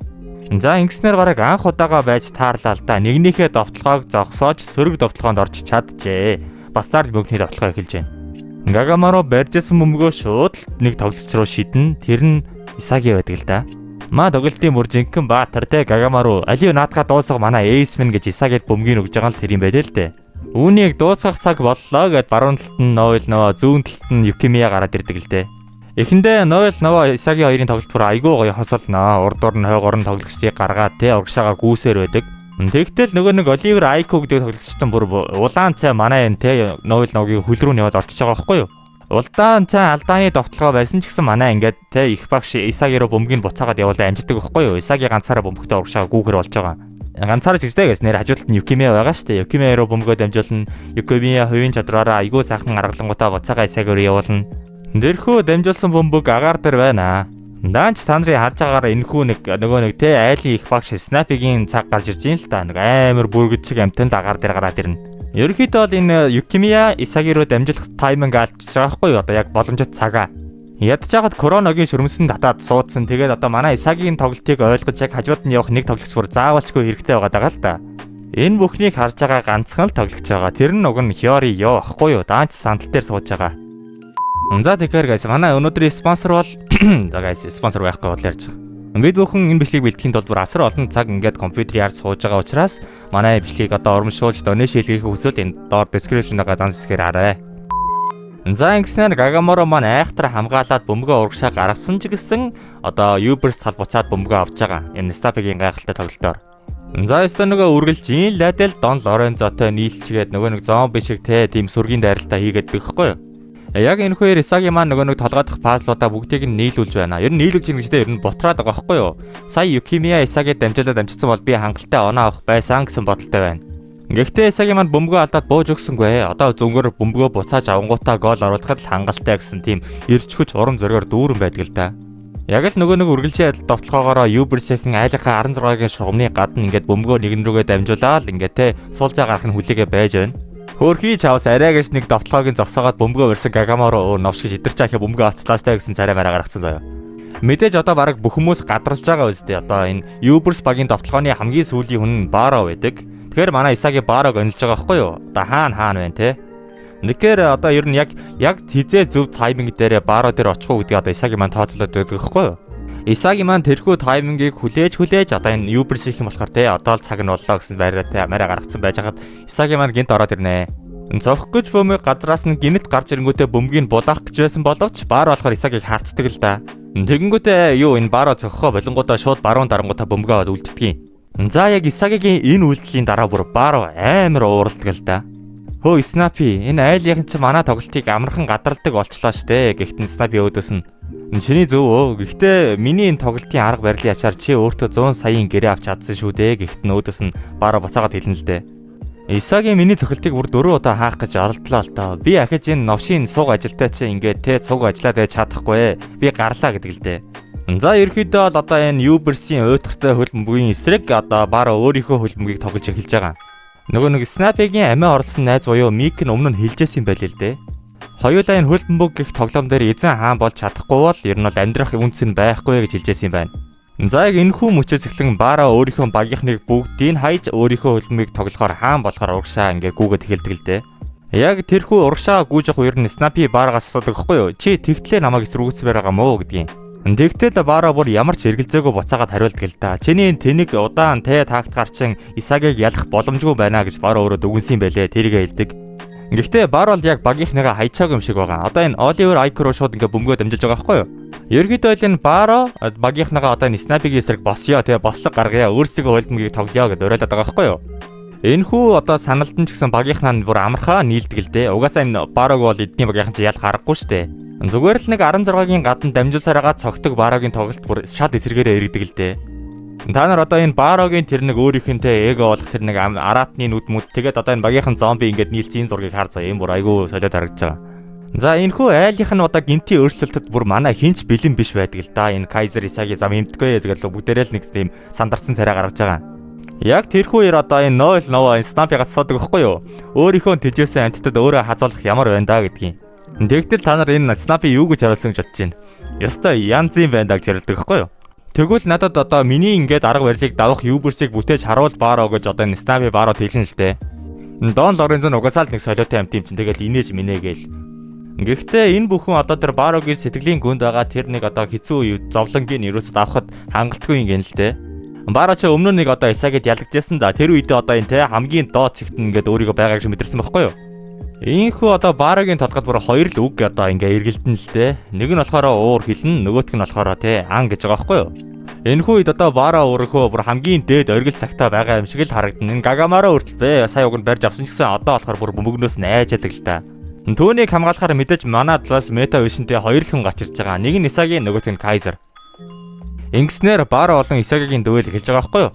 За ингэснээр гараг анх удаага байж таарлаа л да. Нэгнийхээ довтлогоог зогсоож сөрөг довтлогоонд орж чаджээ. Бастард бөмбөгийн довтлогоо эхэлж байна. Гагамаруу барьжсэн бөмбөгөө шууд нэг тоглогч руу шидэн. Тэр нь Исаги байдаг л да. Маа тоглолтын бүр жинхэнэ баатар те Гагамаруу алив наадгаа дуусах манай эйсмен гэж Исагид бөмбөгийг өгж байгаа л тэр юм байлээ л дээ. Үүнийг дуусгах цаг боллоо гэд баруун талд нь Noel Nova, зүүн талд нь Юкимия гараад ирдэг л дээ. Эхэндээ Noel Nova Исаги хоёрын тоглолт бүр айгүй гоё хосолноо. Урдуур нь хойгоор нь тоглогчдыг гаргаад те урагшаага гүйсээр байдаг. Тэгтэл нөгөө нэг Оливер Айко гэдэг тоглогчтон бүр улаан цай манай энэ те Noel Nova-гийн хөл рүү яваад орчиж байгаа байхгүй юу? Улдаан цай алдааны довтлогоо байсан ч гэсэн манай ингээд те их багш Исаги руу бөмбөгийг буцаагаад явуулаа амждаг байхгүй юу? Исаги ганцаараа бөмбөгтэй урагшаа гүүхэр болж байгаа. Ганцаараа ч гэстэй нэр хажуудалд нь Юкимиа байгаа шүү дээ. Юкимиа руу бөмбөгөө дамжуулна. Юкимиа хувийн чадвараараа айгүй сайхан аргалангуудаа буцаага Исаги руу явуулна. Дэрхүү дамжуулсан бөмбөг агаар дээр байна. Даанч та нарын харж байгаагаар энэхүү нөгөө те айлын их багш Снапигийн цаг гарч ирж ийн л та. Нэг амар бүргэд шиг амтанд агаар дээр гараад ирнэ. Ерөнхийдөө бол энэ Юкимиа Исаги руу дамжуулах тайминг алдчих байгаа байхгүй юу? Одоо яг боломжит цагаа. Ядчихад короногийн шөрмсөн татаад суудсан. Тэгээд одоо манай Исагийн тоглолтыг ойлгож яг хажууд нь явах нэг тоглогч бүр заавалчгүй хэрэгтэй байгаа л да. Энэ бүхнийг харж байгаа ганцхан л тоглогч байгаа. Тэр нь уг нь Хиори Йо ахгүй юу? Даанч сандал дээр сууж байгаа. За тэгэхээр guys манай өнөөдрийн спонсор бол guys спонсор байхгүй бол ярьж байгаа. Бид бүхэн энэ бичлэгийг бэлтгэхийн тулд бүр асар олон цаг ингээд компьютерийн ард сууж байгаа учраас манай бичлэгийг одоо урамшуулж донешн хийлгэх хүсвэл энэ доор description байгаа дансгээр хараа. За ингэснээр Гагаморо маань айхтар хамгаалаад бөмбөгөө урагшаа гаргасан ч гэсэн одоо Uberс тал буцаад бөмбөгөө авч байгаа. Энэ Снапигийн гайхалтай тоглолтоор. За өстө нөгөө үргэлж ийн лайдэл Дон Лорензотой нийлчгээд нөгөө нэг зомби шиг те тийм сүргийн дайралтаа хийгээд байхгүй юу? Яг энэ хоёр Исаги маань нөгөө нэг толгойдох пазлуудаа бүгдийг нь нийлүүлж байна. Ер нь нийлүүлж байгаа гэжтэй ер нь бутраад байгаа байхгүй юу? Сая Юкимиа Исаги дамжуулаад амжицсан бол би хангалттай оноо авах байсан гэсэн бодолтой байна. Гэхдээ Исаги маань бөмбөгөө алдаад бууж өгсөнгүй. Одоо зөвгөр бөмбөгөө буцааж авангуудаа гол оруулахад л хангалттай гэсэн тийм эрч хүч урам зоригоор дүүрэн байдаг л да. Яг л нөгөө нэг үргэлжлэн довтлохоогоор Uber-ийн айлынхаа 16-гийн шугамны гадна ингээд бөмбөгөө нэгэн рүүгээ дамжуулаад ингээд те суулзаа гарах нь хүлээгээ байж байна. Хөөрхий чавс арай гэж нэг довтлоогийн зогсоогоод бөмбөгөө өрсөн Гагаморо новш гэж идэрч ахи бөмбөгөө оцлаастай гэсэн царай мараа гаргацсан заяа. Мэдээж одоо баг бүх хүмүүс гадралж байгаа үстэй. Одоо энэ Uber багийн довтлооны хамгийн сүүлийн хүн нь Баро байдаг. Тэгэхээр манай Исаги Барог онилж байгаа байхгүй юу? Одоо хаана байна те? Нэгэр одоо ер нь яг хизээ зөв тайминг дээр Баро дээр очих уу гэдгийг одоо Исаги маань тооцоолоод байдаг байхгүй юу? Исаги маань тэрхүү таймингийг хүлээж одоо энэ Uber-с их юм болохоор те одоо л цаг нь боллоо гэсэн байраа мараа гаргацсан байж хаад Исаги маань гинт ороод ирнэ. Зовх гэж бөмбөг гадраас нь гинт гарч ирэнгүүтээ бөмбөгийг булаах гэж байсан боловч Баро болохоор Исагиг харцдаг л да. Тэгэнгүүтээ юу энэ Баро зохихоо болонгуудаа шууд баруун дарангуудаа бөмбөгөө аваад үлддэг. За яг Исагигийн энэ үйлдэлийн дараа бүр Баро амар ууралдаг л да. Хөө Снапи энэ айлынхан чи манай тоглолтыг амархан гадарладаг болчлоо штэ. Гэхдээ Снапи өөдөөс нь чиний зөв өө. Гэхдээ миний энэ тоглолтын арга барилын ачаар чи өөртөө 100 саяын гэрээ авч чадсан шүү дээ. Гэхдээ өөдөөс нь Баро буцаагаад хэлнэ л дээ. Исаги миний цохилтыг бүр 4 удаа хаах гэж оролдлоо л доо. Би ахиж энэ новшийн сууг ажилтай чи ингээд те цуг ажиллаад байж чадахгүй. Би гарлаа гэдэг л дээ. За ерөөхдөө л одоо энэ Uber-ийн уйтгартай хөлбөмбөгийн эсрэг одоо Баро өөрийнхөө хөлбөмбөгийг тоглож эхэлж байгаа. Нөгөө нэг Снапигийн амиа орлсон найз буюу Мик нь өмнө нь хэлжсэн байл л дээ. Хоёулаа энэ хөлбөмбөг гэх тоглоом дээр эзэн хаан болж чадахгүй бол ер нь бол амьдрах үнц нь байхгүй гэж хэлжсэн юм байна. За яг энэ хүн мөчөөс эхлэн Баро өөрийнхөө багийнхныг бүгдийг хайж өөрийнхөө хөлбөмбөгийг тоглохоор хаан болохоор урагшаа ингээ гүгээд эхэлдэг л дээ. Яг тэрхүү урагшаа гүйж явах ер нь Снапи Барогоос асуудаг байхгүй юу? Чи тэгтлээ намайг эсрүүгцээр байгаа мó гэдгийг. Тэгтэл Баро бүр ямар ч эргэлзээгүй буцаагаад хариулдаг л да. Чиний тэнэг удаан те тактикаар чин Исагиг ялах боломжгүй байна гэж Баро өөрөө дүгнсэн байлээ. Тэрийгэ хэлдэг. Гэхдээ Баро л яг багийнхныгаа хайчааг юм шиг байгаа. Одоо энэ Оливер Айк руу шууд ингээ бөмбөгөө дамжуулж байгаа байхгүй юу? Ерөнхийдөө энэ Баро багийнхныгаа одоо энэ Снапигийн эсрэг босё те бослог гаргая. Өөрсдөө хөлбөмбөгийг тоглоё гэдээ уриалаад байгаа байхгүй юу? Энэ хүү одоо саналдан ч гэсэн багийнхнаа бүр амархаа нийлдэг л дээ. Угаасаа энэ Барог бол эдний багийнхан чи ялах аргагүй штэ. Зүгээр л нэг 16-гийн гадна дамжуулсараагаа цогтөг Барогийн тоглолт бүр шал эсрэгээрээ иргэдэг л дээ. Та нар одоо энэ Барогийн тэр нэг өөрийнхөнтэй эго болох тэр нэг араатны нүд мүд тэгээд одоо энэ багийнхан зомби ингээд нийлцэн зургийг хар заа юм бүр айгүй солиод харагдаж байгаа. За энэ хүү айлынх нь одоо гинти өөрчлөлтөд бүр манай хинч бэлэн биш байдаг л да. Энэ Кайзер Исаги зам имдэггүй зүгээр л бүгдээрээ л нэг тийм сандарсан царай гаргаж байгаа. Яг тэрхүү яар одоо энэ 0 9 Снапигаа цаадаг байхгүй юу? Өөрийнхөө тэжээсэн амттад өөрөө хазуулах ямар байна да гэдгийг. Тэгтэл та нар энэ Снапи юу гэж харуулсан гэж бодож байна. Ястай янз юм байна да гэж харуулдаг байхгүй юу? Тэгвэл надад одоо миний ингээд арга барилыг давах Uber-ийг бүтээж харуул Баро гэж одоо энэ Снапи Баро хэлнэ л дээ. Дон Лорензо угаасаа л нэг солиотой амт юм чинь тэгэл инээж минэгээл. Гэхдээ энэ бүхэн одоо тэр Барогийн сэтгэлийн гүнд байгаа тэр нэг одоо хэцүү зовлонгийн нэрөөсөд авахд хангалтгүй юм гэн л дээ. Баро ч өмнө нэг одоо Исагид ялагдажсэн да. Тэр үедээ одоо энэ те хамгийн доод цэгт ингээд өөрийгөө байгаа гэж мэдэрсэн байхгүй юу? Ийхүү одоо Барогийн толгойд бүр хоёр л үг одоо ингээ эргэлдэн л дээ. Нэг нь болохоор уур хилэн, нөгөөх нь болохоор те ан гэж байгаа байхгүй юу? Энэхүү үед одоо Баро өөрөөхөө бүр хамгийн дээд оргил цагтаа байгаа юм шиг л харагдана. Энэ Гагаморо хүртэл бай сая уг нь барьж авсан ч гэсэн одоо болохоор бүр бөмбөгнөөс нь айжаадаг л та. Түүнийг хамгаалахаар мэдээж манай талаас мета вишнтэй хоёр л хүн гарч ирж байгаа. Нэг нь Исаги, нөгөөх нь Кайзер. Ингэснээр Баро болон Исагигийн дуэл эхэлж байгаа байхгүй юу?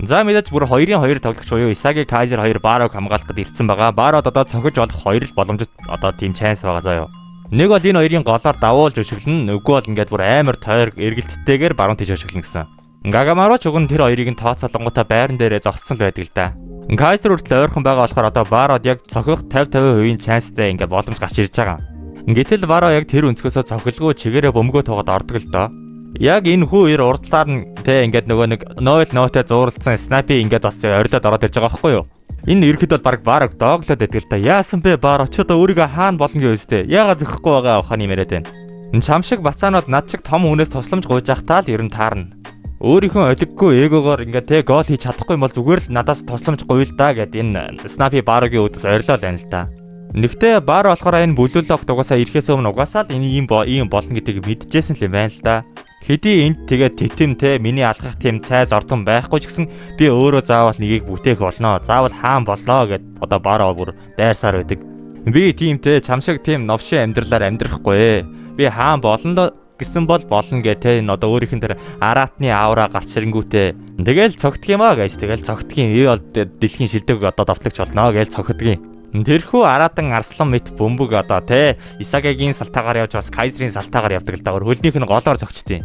За мэдээж бүр 2-2 тоглогч буюу Исаги, Кайзер хоёр Барог хамгаалахад ирсэн байгаа. Барод одоо цохиж болох хоёр л боломжит одоо тийм чанс байгаа заа юу. Нэг бол энэ хоёрын голоор давуулж өшөглөн, нөгөө бол ингээд бүр амар тойр эргэлттэйгээр баруун тийш өшөглөн гэсэн. Гагамаро ч уг нь тэр хоёрыг нь тооцоолонгуудаа байран дээрээ зогссон л байдаг л да. Кайзер хүртэл ойрхон байгаа болохоор одоо Барод яг цохих 50-50% чанстай ингээд боломж гарч ирж байгаа. Гэтэл Баро яг тэр өнцгөөсөө цохилгүй чигээрээ бөмбөгөө туугаад ордог л доо. Яг энэ хүү ир урдлаар нь те ингээд нөгөө нэг 0-0-тэй зууралдсан снайпи ингээд бас орилоод ороод ирж байгаа байхгүй юу? Энэ ерхэд бол баг Барог дооглоод байдаг л да. Яасан бэ Баро ч одоо өөрийгөө хаана болно гэж үстэй. Яагаад зөхгүй байгаа ухааны яриад байна. Чам шиг бацаанууд над шиг том хүнээс тусламж гуйж явахтаа л ер нь таарна. Өөрийнхөө олиггүй эгоогоор ингээд те гол хийж чадахгүй бол зүгээр л надаас тусламж гуйл да гэд энэ снайпи Барогийн өдөөс орилоо байна л да. Нэгтээ Баро болохоор энэ бүлүүлэг угаасаа ирэхээс өмнө угаасаа л энэ ийм болно гэдгийг мэдчихсэн л юм байна л да. Хэдий энд тэгээд тэтэмтэй миний алгах тийм цайз ордон байхгүй ч гэсэн би өөрөө заавал нэгийг бүтээх болно. Заавал хаан болноо гэд одоо Баро бүр дайрсаар байдаг. Би тиймтэй чам шиг тийм новшин амьдралаар амьдрахгүй. Би хаан болно гэсэн бол болно гэ тэ энэ одоо өөрийнх нь тэр араатны аавра гарч ирэнгүүтээ тэгэл цогтг юм аа гайс тэгэл цогтгийн би бол дэлхийн шилдэг одоо давтлагч болно гэж цогтгийн. Тэрхүү араатан арслан мэт бөмбөг одоо те Исагигийн салтаагаар явж бас Кайзерийн салтаагаар явдаг л да. Хөлнийх нь голоор зогчдیں۔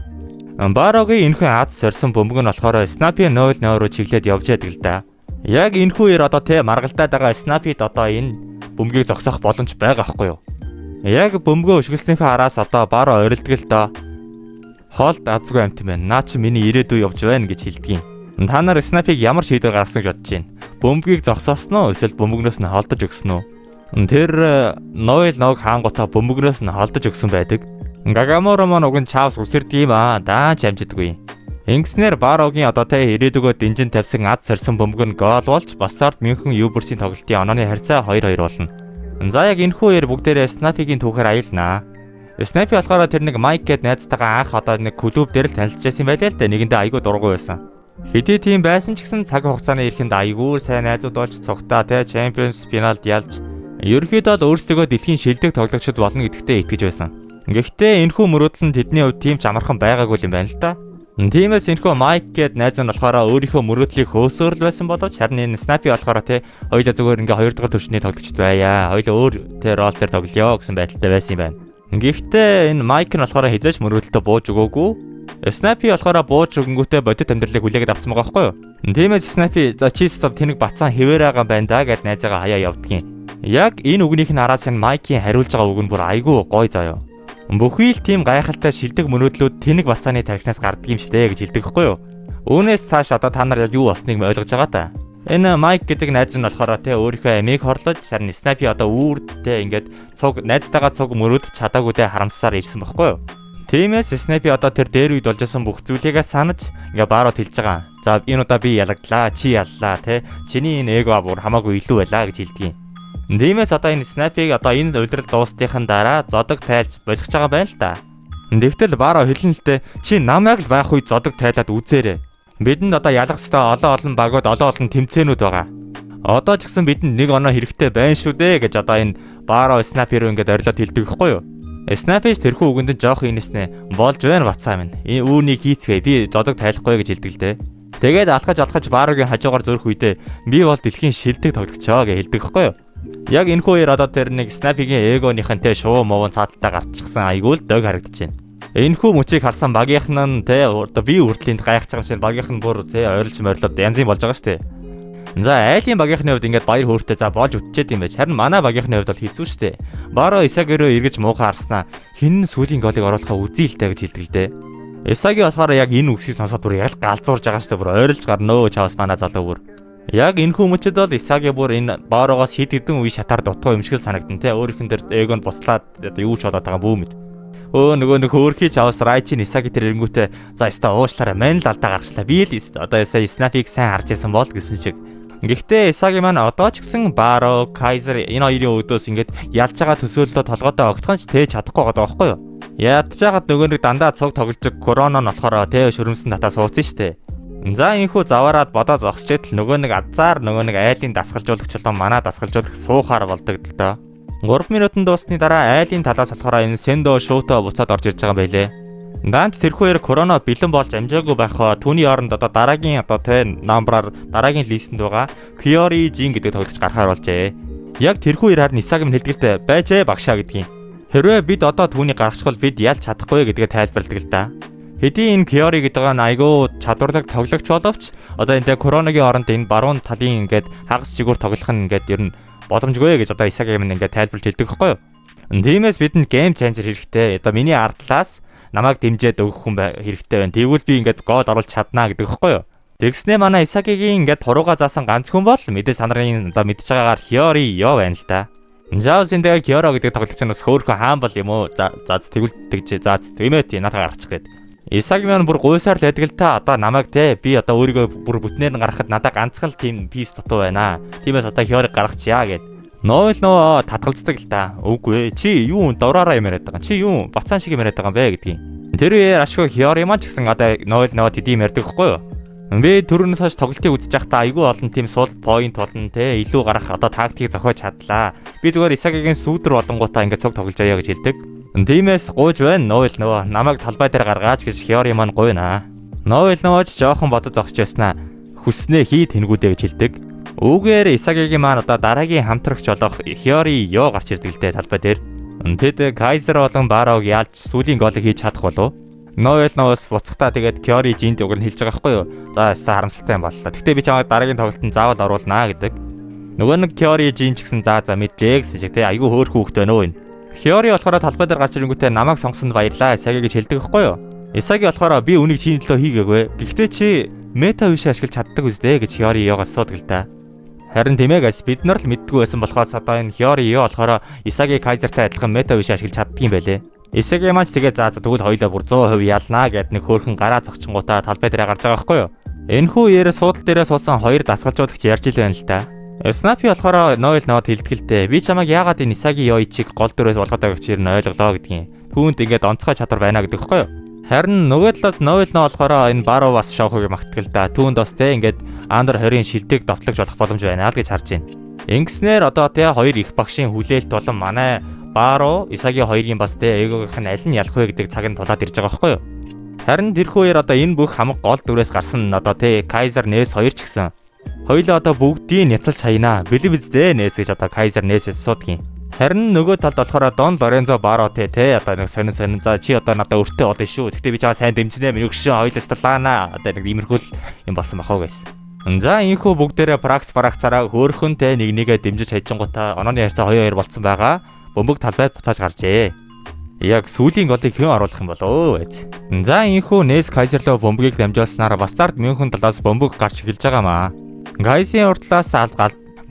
Барогийн энэхүү ад сорсон бөмбөг нь болохоор снайпи 0-0 руу чиглээд явж яадаг л да. Яг энэхүү ир одоо те маргалдаад байгаа снайпид одоо энэ бөмбөгийг зогсоох боломж байгаа байхгүй юу? Яг бөмбөгөө өшгөлснийхээ араас одоо Баро орилдог л доо. Хоолд азгүй амт юм байна. Наа чи миний ирээдүй явж байна гэж хэлдэг юм. Та нар снайпиг ямар шийдвэр гаргасан гэж бодож байна? Бөмбөгийг зогсоосноо эсвэл бөмбөгнөөс нь холдож өгсөн үү? Тэр 0-0 хаангуутаа бөмбөгнөөс нь холдож өгсөн байдаг. Гагаморо маань уг нь чаавс үсэрдэг юм аа. Даанч амжидаггүй. Ингэснээр Барогийн одоо тэ ирээдүгөө дэнжин тавьсан ад сорсон бөмбөг нь гол болж Бастард Мюнхен Юберсийн тоглолтын онооны харьцаа 2-2 болно. За яг энэхүү ир бүгдээрээ снайпигийн түүхээр аялнаа. Снайпи болохоор тэр нэг Майк гэд найзтайгаа анх одоо нэг клуб дээр л танилцчихсан юм байлаа л да. Нэгэндээ айгүй дургуй байсан. Хэдий тийм байсан ч гэсэн цаг хугацааны ирэхэнд айгүй сайн найзууд болж цогтаа тэ Champions финалд ялж ерөнхийдөө л өөрсдөө дэлхийн шилдэг тоглогчид болно гэдэгтээ итгэж байсан. Гэхдээ энэхүү мөрөөдөл нь тэдний хувьд тийм ч амархан байгаагүй юм байна л да. Тиймээс энэхүү Майк гэд найз нь болохоор өөрийнхөө мөрөөдлийг хөөсөөр л байсан боловч харин энэ снайпи болохоор тэ хоёулаа зүгээр ингээ хоёр дахь төвчний тоглогчд байя. Хоёулаа өөр тэ рол дээр тоглоё гэсэн байдалтай байсан юм байна. Гэхдээ энэ Майк нь болохоор хязгаарч мөрөөдөлтөд бууж өгөөгүй. Снайпи болохоор бууж өгөнгүүтээ бодит амьдралыг хүлээгээд авсан байгаа байхгүй юу? Тиймээс снайпи за чи стоп тэнэг бацаан хэвээр байгаа байна да гэд найзаагаа хаяа явдгийн. Яг энэ үгнийх нь араас энэ Майкийн хариулж байгаа үг нь бүр айгүй гоё заяа. Бүхий л тийм гайхалтай шилдэг мөрөөдлүүд тэнэг бацааны тархинаас гардаг юм штэ гэж хэлдэг хгүй юу? Үүнээс цааш одоо та нар яг юу болсныг ойлгож байгаа та. Энэ Майк гэдэг найз нь болохоор те өөрийнхөө амийг хорлож харин снайпи одоо үүрдтэй ингээд цуг найзтайгаа цуг мөрөөдч чадаагүйдээ харамсаар ирсэн байхгүй юу? Тиймээс снайпи одоо тэр дээр үед болжсэн бүх зүйлийгээ санаж ингээ Барод хэлж байгаа. За энэ удаа би ялагдлаа, чи яллаа те. Чиний энэ эго бүр хамаагүй илүү байлаа гэж хэлдэг юм. Тиймээс одоо энэ снайпиг одоо энэ удирдал дуустныхан дараа зодог тайлж болгож байгаа байна л да. Тэгтэл Баро хэлэн л дээ чи намайг л байх үе зодог тайлаад үзээрэй. Бидэнд одоо ялах ёстой олон багууд олон тэмцээнүүд байгаа. Одоо ч гэсэн бидэнд нэг оноо хэрэгтэй байна шүү дээ гэж одоо энэ Баро снайпи руу ингээд орилоод хэлдэг байхгүй юу? Снайпис тэрхүү үгэнд жоох инээснэ болж байна бацаа минь. Үүнийг хийцгээе би зодог тайлахгүй гэж хэлдэг л дээ. Тэгээд алхаж Барогийн хажуугаар зөрөх үедээ би бол дэлхийн шилдэг тоглогчоо гэж хэлдэг байхгүй юу? Яг энэ хоёр одоо тэр нэг снайпигийн эгонийхэнтэй шуу мовон цааталтаа гарчихсан айгүй л дог харагдаж байна. Энэхүү мөчийг харсан багийнх нь те одоо би үрдлийн гайхаж байгаа шиг багийнх нь бүр те ойрлж морилоод янз юм болж байгаа шүү дээ. За айлын багийнхны хувьд ингээд баяр хөөртэй за болж үтчихэд юм байж. Харин манай багийнхны хувьд бол хэцүү шүү дээ. Баро Исагирөө эргэж муухай харснаа хин сүүлийн голыг оруулахаа үзье л та гэж хэлдэг л дээ. Исаги болохоор яг энэ үгсийг сонсоод бүр яг галзуурж байгаа шүү дээ. Бүр ойрлж гарнөө чавс манай залуу бүр. Яг энэ хүмүүчэд бол Исаги бүр энэ Барогоос хэд хэдэн үе шатаар дутуу юм шиг санагдан те өөрийнх нь тэр эгонд буцлаад юу ч болоод байгаа бүү мэд. Нөгөө нэг хөөрхий чавс Райчин Исаги тэр эрэнгүүтээ за яста уушлаараа мань л алдаа гаргачлаа. Би л одоо сая снайпиг сайн харж байсан бол гэсэн шиг. Гэхдээ Исаги маань одоо ч гэсэн Баро, Кайзер энэ хоёрын өдөөс ингээд ялж байгаа төсөөлөлөө толгойдоо огтхон ч тээж чадахгүй байгаа байхгүй юу? Ядж хагаад нөгөө нэг дандаа цуг тоглож корона нь болохоор те шөрөмсөн татаа суудсан штэ. За энхүү заваараад бодоо зогсчээд л нөгөө нэг азар нөгөө нэг айлын дасгалжуулагч болон манай дасгалжуулагч суухаар болдог л доо. 3 минутанд дуусны дараа айлын талаас болохоор энэ Сендо шуута буцаад орж ирж байгаа юм байлээ. Данч тэрхүү хоёр корона бэлэн болж амжаагүй байхаа түүний оронд одоо дараагийн номераар дараагийн листэнд байгаа Kyori Jin гэдэг тоглогч гарахаар болжээ. Яг тэрхүү хоёр харин Исагийн хэлдэгт байжээ багшаа гэдгийг. Хэрвээ бид одоо түүнийг гаргачихвал бид ялж чадахгүй гэдгээ тайлбарладаг л да. Хэдий энэ Kyori гэдэг нь айгүй чадварлаг тоглогч боловч одоо энэ коронагийн оронд энэ баруун талын ингээд хагас чигүүр тоглох нь ингээд ер нь боломжгүй гэж одоо Исагийн ингээд тайлбарлаж хэлдэг байхгүй юу? Тиймээс бидэнд гейм ченжер хэрэгтэй. Одоо миний ардлаас намайг дэмжиж өгөх хүн хэрэгтэй байна. Тэгвэл би ингээд гол оруулж чаднаа гэдэг хэвхэв юу. Тэгснээ манай Исагигийн ингээд турууга заасан ганц хүн бол мэдээ санарын одоо мэдж байгаагаар Kyori Yo байна л да. Заосиндээ Kyori гэдэг тоглогчноос хөөхөн хаан бол юм уу? За тэгвэл тэгж за тиймээ надад гаргачих гээд. Исаги маань бүр гуйсаар л байдаг л та. Одоо намайг би одоо өөрийгөө бүр бүтнээр нь гаргахад надад ганцхан л тийм пис дутуу байна. Тиймээс одоо Kyori гаргачихъя гээд. Нөө татгалздаг л да. Үгүй ээ. Чи юу дураараа юм яриад байгаа. Чи юу бацаан шиг юм яриад байгаа юм бэ гэдгийг. Тэр үеэр ашгүй Kyori маань ч гэсэн одоо нөө тэдийм ярьдаг хгүй юу. Би түрүүнээс хойш тоглолтыг үзэж байхдаа айгүй олон тийм сул point болно те. Илүү гарах одоо тактик зохиож чадлаа. Би зүгээр Исагигийн сүүдэр болонгуудаа ингээд цог тоглож аяа гэж хэлдэг. Тиймээс гуйж байна. Нөө намайг талбай дээр гаргаач гэж Kyori маань гуйна. Нөө ч жоохон бодож зогсож байснаа. Хүснээ хий тэнгүүдээ гэж хэлдэг. Үүгээр Исагигийн маань одоо дараагийн хамтрагч болох Kyori Yo гарч ирдэг л дээ талбай дээр. Тэд Kaiser болон Barog яалж сүүлийн голыг хийж чадах болов. Нөөс буцахтаа тэгээд Kyori Jin үг нь хэлж байгаа байхгүй юу? За харамсалтай юм боллоо. Гэхдээ би чамайг дараагийн тоглолтод заавал оруулнаа гэдэг. Нөгөө нэг Kyori Jin ч гэсэн за мэдлээ гэсэн шиг те айгүй хөөх хүүхд байна уу энэ. Kyori болохоор талбай дээр гарч ирэнгүүтээ намайг сонгосонд баярлаа Исаги гэж хэлдэг байхгүй юу? Исаги болохоор би үнийг чиний төлөө хийгээгүй. Гэхдээ чи мета виш ашиглаж чаддаг үстэй гэж Kyori Yo-гоос асуудаг л да. Харин тийм ээ guys бид нар л мэддэггүй байсан болохоос одоо энэ Kyori Yo болохоор Исаги Kaiser-тай адилхан мета виш ашиглаж чаддаг юм байлээ. Исаги маань ч тэгээ за тэгвэл хоёулаа бүр 100% ялнаа гэд нэг хөөрхөн гараа зогчингуудаа талбай дээр гарч байгаа байхгүй юу? Энэхүү ярээ суудал дээрээ суусан хоёр дасгалжуулагч ярьж ил байна л да. Снапи болохоор ноод хэлтгэлтэй. Би чамайг яагаад энэ Исаги Yo-ичиг гол дөрөөс болгоод байгаа гэж ойлголоо гэдгийг. Түүнд ингээд онцгой чадвар байна гэдэг хэвхэв юу? Харин нөгөө талаас Noel болохоор энэ Baro бас шоухыг магтгал да. Түүнд бас те ингээд Under 20-ын шилдэг довтлогч болох боломж байна л гэж харж байна. Ингэснээр одоо те хоёр их багшийн хүлээлт болон манай Baro, Исаги хоёрын бас те эгоогийнх нь аль нь ялах вэ гэдэг цаг нь тулаад ирж байгаа байхгүй юу? Харин тэрхүүгээр одоо энэ бүх хамаг гол дөрөөс гарсан одоо те Kaiser Ness хоёр ч гэсэн хоёулаа одоо бүгдийг няцалж хаянаа. Бэлэн биздээ Ness гэж одоо Kaiser Ness-с суудгийн. Харин нөгөө талд болохоор Don Lorenzo Baro одоо нэг сонин за чи одоо надад өртөө одоо шүү. Гэхдээ би чамаа сайн дэмжинэ минь өгшөө хоёлаас талаана. Одоо нэг иймэрхүү юм болсон бахав guys. За инхүү бүгдээрээ пракцаараа хөөрхөнтэй нэгээ дэмжиж хайжингуудаа онооны харьцаа 2-2 болцсон байгаа. Бөмбөг талбайд буцааж гарчээ. Яг сүүлийн голыг хэн оруулах юм болоо вэ? За инхүү Ness Kaiser-лөө бөмбөгийг дамжуулснараа Bastard München талаас бөмбөг гарч эхэлж байгаамаа. Kaiser-ийн урдлаас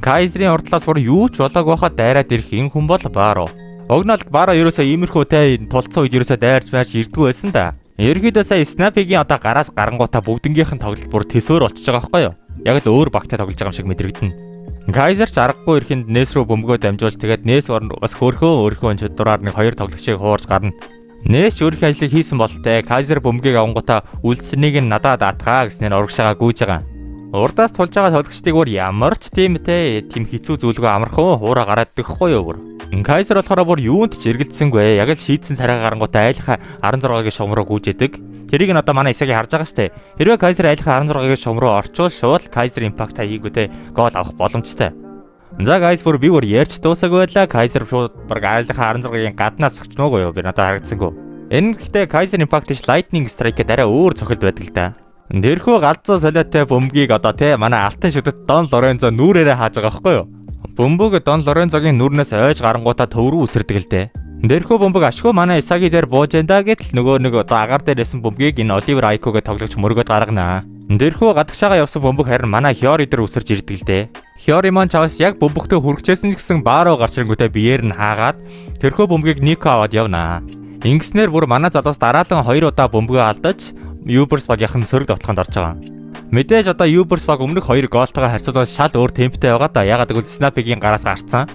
Kaiser-ийн урдлаас бүр юу ч болоог байхад дайраад ирэх энэ хүн бол Baro. Огнолд Baro ерөөсөө иймэрхүү те тулцсан үед ерөөсөө дайрч байж ирдгүү байсан да. Ерөнхийдөө сая Snap-ийн одоо гараас гарангуудаа бүгднгийнх нь тоглолт бүр төсөөр болчихж байгаа байхгүй юу? Яг л өөр багтай тоглож байгаа юм шиг мэдрэгдэнэ. Kaiser ч аргагүй ирэхэд Ness руу бөмбөгөө дамжуулж тэгээд Ness бас өөрхөн чадвараар нэг хоёр тоглогчийг хуурж гарна. Ness өөрийнхөө ажлыг хийсэн бол те Kaiser бөмбөгийг авангуудаа үлдсэнийг нь надад атгаа гэснээр урагшаага гүйж байгаа. Урдаас тулж байгаа тоглогчдыг бүр ямар ч тийм хэцүү зүйлгүй амархан хуураа гараад дэгхгүй юу бүр. Kaiser болохоор бүр юунд ч эргэлдсэнгүй. Яг л шийдсэн царайгаа гарангуудаа айлхаа 16-гийн шугам руу гүйжээдэг. Тэрийг нь одоо манай Исаги харж байгаа штэ. Хэрвээ Kaiser айлхаа 16-гийн шугам руу орчвол шууд Kaiser impact хийгүүтэй гол авах боломжтой. За guys бүр ярьж дуусаагүй байлаа. Kaiser шууд баг айлхаа 16-гийн гаднаас зогчноогүй юу? Би надад харагдсангүй. Энэ гэхдээ Kaiser impact ш Lightning Strike-д арай өөр цохилд байдаг л да. Тэрхүү галзуу солиотой бөмбөгийг одоо манай алтан шүдэт Don Lorenzo нүрээрээ хааж байгаа байхгүй юу? Бөмбөг Don Lorenzo-гийн нүрнээс ойж гарангуудаа төв рүү үсэрдэг л дээ. Тэрхүү бөмбөг ашгүй манай Исаги дээр бууж энэ гэтэл нөгөө нэг одоо агаар дээр нэсэн бөмбөгийг энэ Oliver Aiko-гээ тоглогч мөргөд гаргана. Тэрхүү гадагшаага явсан бөмбөг харин манай Kyori дээр үсэрж ирдэг л дээ. Kyori маань чавс яг бөмбөгтөө хүрчээсэн ч гэсэн Baro гарч ирэнгүүтээ биеэр нь хаагаад тэрхүү бөмбөгийг Nico аваад явнаа. Ингэснээр бүр манай залуус дараалан 2 удаа бөмбөгөө алдаж Ubers багийнхан сөрөг довтлоход орж байгаа. Мэдээж одоо Ubers баг өмнөх 2 голтойгоо харьцуулбал шал өөр темптэй байгаа да. Ягаад гэвэл Snap-ийн гараас гарцсан.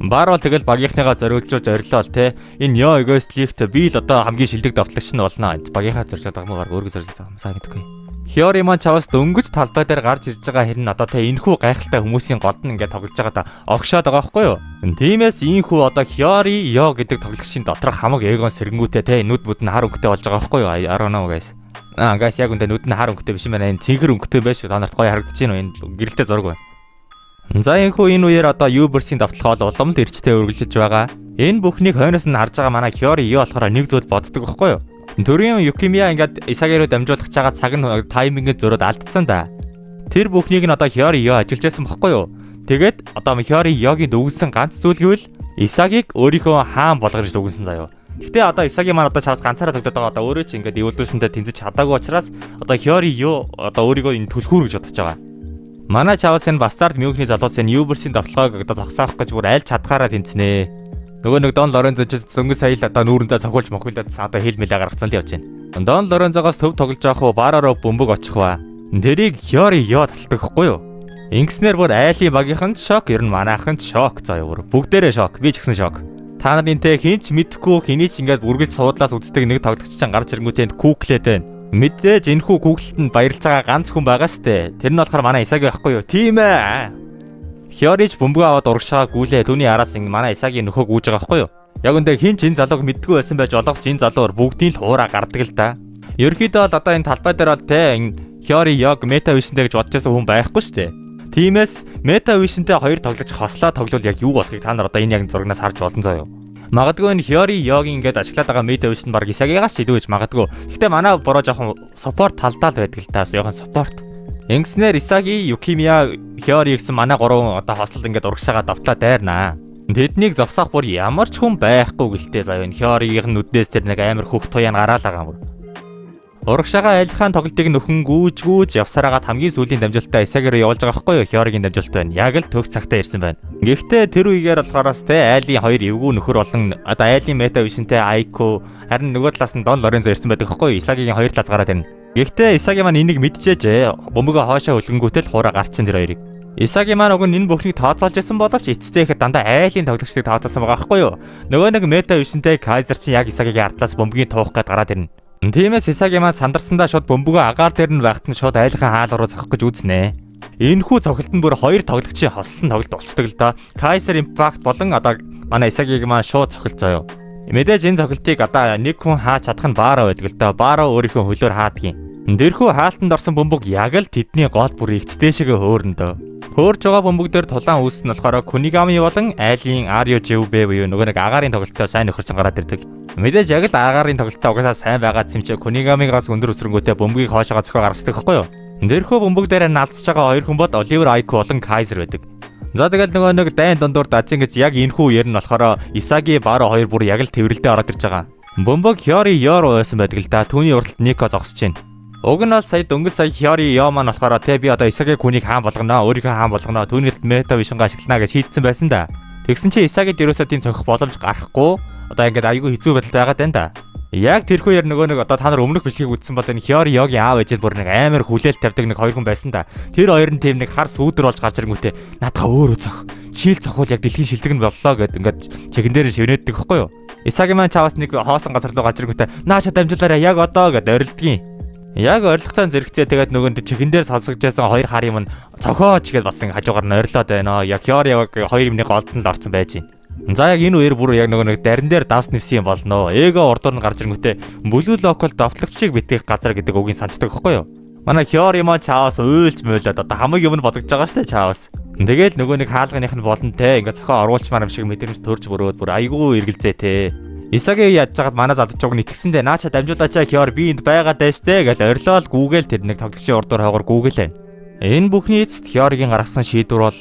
Baro тэгэл багийнхныгаа зориулж орилоо те. Энэ Yo Egoist League-т би л одоо хамгийн шилдэг довтлогч нь болно. Багийнхаа зориулж байгаа муугаар өөргөө зориулж байгаа юм сайн мэдгүй. Хиори маань чаваас дөнгөж талбай дээр гарч ирж байгаа хэрн одоо тэ энэхүү гайхалтай хүмүүсийн голд нь ингээд тоглож байгаадаа огшоод байгаа байхгүй юу. Тиймээс ийхүү одоо Хиори Йо гэдэг тоглогчийн доторх хамаг эгон сэрэнгүүтээ тэ нүд бүд нь хар өнгөтэй болж байгаа байхгүй юу. I don't know guys. Guys яг үндэ нүд нь хар өнгөтэй биш юм байна. Энэ цэнхэр өнгөтэй байж та нарт гоё харагдаж байна уу? Энэ гэрэлтэй зураг байна. За ийхүү энэ үеэр одоо Uber-ийн давталхол уламд ирчтэй үргэлжлэж байгаа. Энэ бүхнийг хойноос нь харж байгаа манай Хиори Йо болохоор нэг зүйл боддог байхгүй юу. Төрийн Юкимия ингээд Исаги руу дамжуулах байгаа цаг нь таймингэд зөрөөд алдсан да. Тэр бүхнийг нь одоо Хиори Йо ажиллаж байсан байхгүй юу? Тэгээд одоо Хиори Йогийн дүгнсэн ганц зүйл гэвэл Исагиг өөрийнхөө хаан болгож дүгнсэн заяа. Гэтэ одоо Исаги маань одоо чаас ганцаараа тогтоод байгаа одоо өөрөө ч ингээд эволюшнтэй тэнцэж чадаагүй учраас одоо Хиори Йо одоо өөрийгөө энэ түлхүүр гэж бодож байгаа. Манай чаваас энэ бастард Мюнхний залуусын Uber-ийн давталгааг одоо зогсоох гэж бүр аль чадхаараа тэнцэнэ. Нөгөө нэг Дон Лорензо ч дөнгөж сая л одоо нүүрэндээ цохиулж мохиулаад одоо хил мэлээ гаргацсан л явж байна. Дон Лорензогоос төв тоглож авах уу бараараа бөмбөг очих ба. Тэрийг Хиори Йо тасалдаг хгүй юу? Ингэснээр бүр айлын багийнхан шок, ер нь манайхан шок заяа бүр. Бүгдээрээ шок, би ч гэсэн шок. Та нарын тэ хинч мэдхгүй хэний ч ингээд үргэлж суудлаас үздэг нэг тоглогч чинь гарч ирэнгүүтээ күүклээд байна. Мэдээж энэхүү күүклэлд нь баярлж байгаа ганц хүн байгаа штэ. Тэр нь болохоор манай Исаги байхгүй юу? Тийм ээ. Хиорич бөмбөгөө аваад урагшаа гүйлээ түүний араас ингэ манай Исагийн нөхөг үүж байгаа байхгүй юу? Яг үндэ хин ч энэ залууг мэддгүй байсан байж олгоч энэ залуур бүгдийн л хуураа гардаг л да. Ерөнхийдөө бол одоо энэ талбай дээр бол те Хиори Йог мета вишнтэй гэж бодож байсан хүн байхгүй шүү дээ. Тиймээс мета вишнтэй хоёр тоглож хослоо тоглол яг юу болохыг та нар одоо энэ яг зурагнаас харж болно заяа. Магадгүй энэ Хиори Йогийн ингээд ажиллаад байгаа мета вишн баг Исагигаас шийдвэж магадгүй. Гэхдээ манай бороо жоохон суппорт талдаа л байдаг л таас яхан суппорт. Ингэснээр Исаги, Юкимия, Хиори гэсэн манай гурван одоо хослол ингээд урагшаага давтлаа дайрнаа. Тэднийг зогсоох бүр ямар ч хүн байхгүй гэлтэй заяа энэ Хиоригийнх нь нүднээс тэр нэг амар хөх туяан гараал байгаа юм. Урагшаага айлхаан тоглолтыг нөхөн гүүж явсараагаад хамгийн сүүлийн дамжуулалтаа Исаги руу явуулж байгаа байхгүй юу? Хиоригийн дамжуулалт байна. Яг л төгс цагтаа ирсэн байна. Гэхдээ тэр үегээр болохоос те айлын хоёр эвгүй нөхөр болон одоо айлын мета вишнтэй Айко харин нөгөө талаас нь Дон Лорензо ирсэн байдаг байхгүй юу? Исагигийн хоёр талаас гараад ирнэ. Гэхдээ Исаги маань энийг мэдчихэж бөмбөгөө хоошоо хөлгөнгүүтэл хуураа гарчин тэр хоёрыг. Исаги маань уг энэ бүхнийг тооцоолж байсан боловч эцэстээ ихэд дандаа айлын тоглогчдыг тооцоолсон байгаа байхгүй юу? Нөгөө нэг мета вишнтэй Кайзер чинь яг Исагигийн ардлаас бөмбөгийг туух гээд гараад ирнэ. Тиймээс Исаги маань сандарсандаа шууд бөмбөгөө агаар дээр нь байхад нь шууд айлхан хаал руу зохих гэж үзнэ. Энэхүү цогцолт нь бүр хоёр тоглогчийн холсон тоглолт болцдог л доо. Kaiser Impact болон одоо манай Исагиг маань шууд цохилт заяа. Мэдээж энэ цогцолтыг одоо нэг хүн хаач чадах нь баараа байдаг л доо. Баараа өөрийнхөө хөлөөр хаадаг юм. Дэрхүү хаалтанд орсон бөмбөг яг л тэдний гол бүр ихтэйшгээ хөөрөндөө. Хөөрж байгаа бөмбөг дээр тулаан үүс нь болохоор Kunigami болон айлын Ario Jube буюу нөгөө нэг агаарын тоглолтоо сайн нөхөрсөн гараад ирдэг. Мэдээж яг л агаарын тоглолтоо угаасаа сайн байгаа юм чи Kunigami-гаас өндөр өсрөнгөтэй бөмбөгийг хоошоогоо зохио гаргацдаг байхгүй юу? Дэрхүү бөмбөг дээр наалцж байгаа хоёр хүн бол Oliver Aiko болон Kaiser байдаг. За тэгэл нөгөө нэг дайн дондор дажин гэж яг энэхүү үеэр нь болохоор Isagi Baro хоёр бүр яг л тэврэлдээ ороод ирж байгаа. Бөмбөг Hiyori Yoro байсан байдаг л да. Түүний уралд Nico зогсож байна. Уг нь бол сая дөнгөж сая Hiyori Yo маань болохоор те би одоо Isagi хүнийг хаан болгоно, өөрийнхөө хаан болгоно, түүнийд мета вишнгаа ашиглана гэж шийдсэн байсан да. Тэгсэн чи Isagi дээрөөсөө тийм цохих боломж гарахгүй. Одоо ингээд аягүй хэцүү байдалтай байгаа даа да. Яг тэрхүү яар нөгөө нэг одоо та нар өмнөх бичлэгийг үзсэн бол энэ Hiyori Yoгийн аав ээжэл бүр нэг амар хүлээлт тавьдаг нэг хоёр хүн байсан да. Тэр хоёр нь тийм нэг хар сүүдэр болж гарч ирэнгүүтээ наадха өөрөө цох. Чийл цохол яг дэлхийн шилдэг нь боллоо гэд ингээд чигэн дээр шивнээддэг хэвгүй юу? Isagi маань чаваас нэг хоосон газар руу гарч ирэнгүүтээ нааша дамжуулаарай яг одоо гэд орилдгийн. Яг орилготой зэрэгцээ тэгээд нөгөө чихэн дээр сонсогдож байсан хоёр хар юм нь цохооч гэж бас ингэ хажуугаар нь орилоод байна. Яг Hiyori Yo хоёр юмны голд нь л орсон байж байна. За яг энэ үеэр бүр яг нөгөө нэг дарин дээр давс нэвсэн юм болно. Эго ордоор нь гарч ирэнгүүтээ Blue Local довтлогчийг битгэх газар гэдэг үгийг сандждаг байхгүй юу? Манай Hiyori маань чаавас уйлж мөөлөд одоо хамаг юм бодож байгаа штэ чаавас. Тэгэл нөгөө нэг хаалганых нь болон те ингээ цохоо оруулчмаар юм шиг мэдрэмж төрж бүрөөд бүр айгүй эргэлзээ те. Исаги яаж чагаад манай залууч уг нь итгэсэндээ наача дамжуулаач Hiyori би энд байгаад байж те гэж орилол Google тэр нэг тоглогчийн урдуур хойгоор Google-ээ. Энэ бүхний эцэст Hiyori-гийн гаргасан шийдвэр бол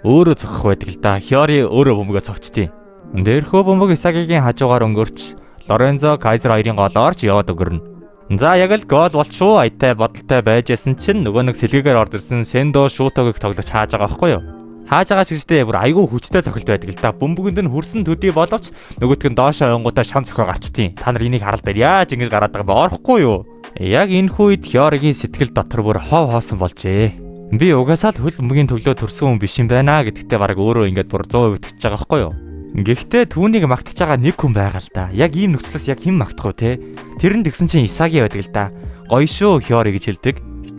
өөрөө цохих байдаг л да. Hiyori өөрөө бөмбөгөө цогчдیں۔ Дээрхөө бөмбөг Исагигийн хажуугаар өнгөрч Lorenzo Kaiser хоёрын голоорч яваад өнгөрнө. За яг л гол болчихоо аятай бодолтой байжсэн чинь нөгөө нэг сэлгээгээр орж ирсэн Sendo Shooto-г тоглож хааж байгаа байхгүй юу? Хааж байгаа чигчтэй бүр айгүй хүчтэй цохилт байдаг л да. Бөмбөгөнд нь хүрсэн төдий боловч нөгөөтг нь доошоо явангуудаа шан цохоо гарчдیں۔ Та нар энийг хараад байна. Яаж ингэж гараад байгаа бэ? Орохгүй юу? Яг энэ үед Hiyori-гийн сэтгэл дотор бүр хов хоосон болжээ. Би угаасаа л хөл бөмбөгийн төглөө төрсөн хүн биш юм байна гэдэгтээ бараг өөрөө ингэж бүр 100% итгэж байгаа байхгүй юу? Гэхдээ түүнийг магтаж байгаа нэг хүн байгаа л да. Яг ийм нөхцлөөс яг хэн магтах вэ те? Тэр нь тэгсэн чинь Isagi байдаг л да. Гоё шүү Hiyori гэж хэлдэг.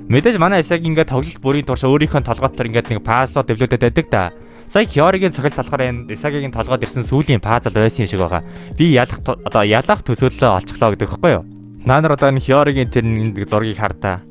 Мэдээж манай Исаги ингээд тоглолт бүрийн турш өөрийнхөө толгойтор ингээд нэг пазлууд дэвлүүдэд байдаг да. Сая Хиоригийн цогт талахаар энэ Исагигийн толгойд ирсэн сүүлийн пазл байсан шиг байгаа. Би ялах төсөөллөө олцглоо гэдэг хэвгүй юу? Наа нар одоо энэ Хиоригийн тэр нэг зургийг хардаа.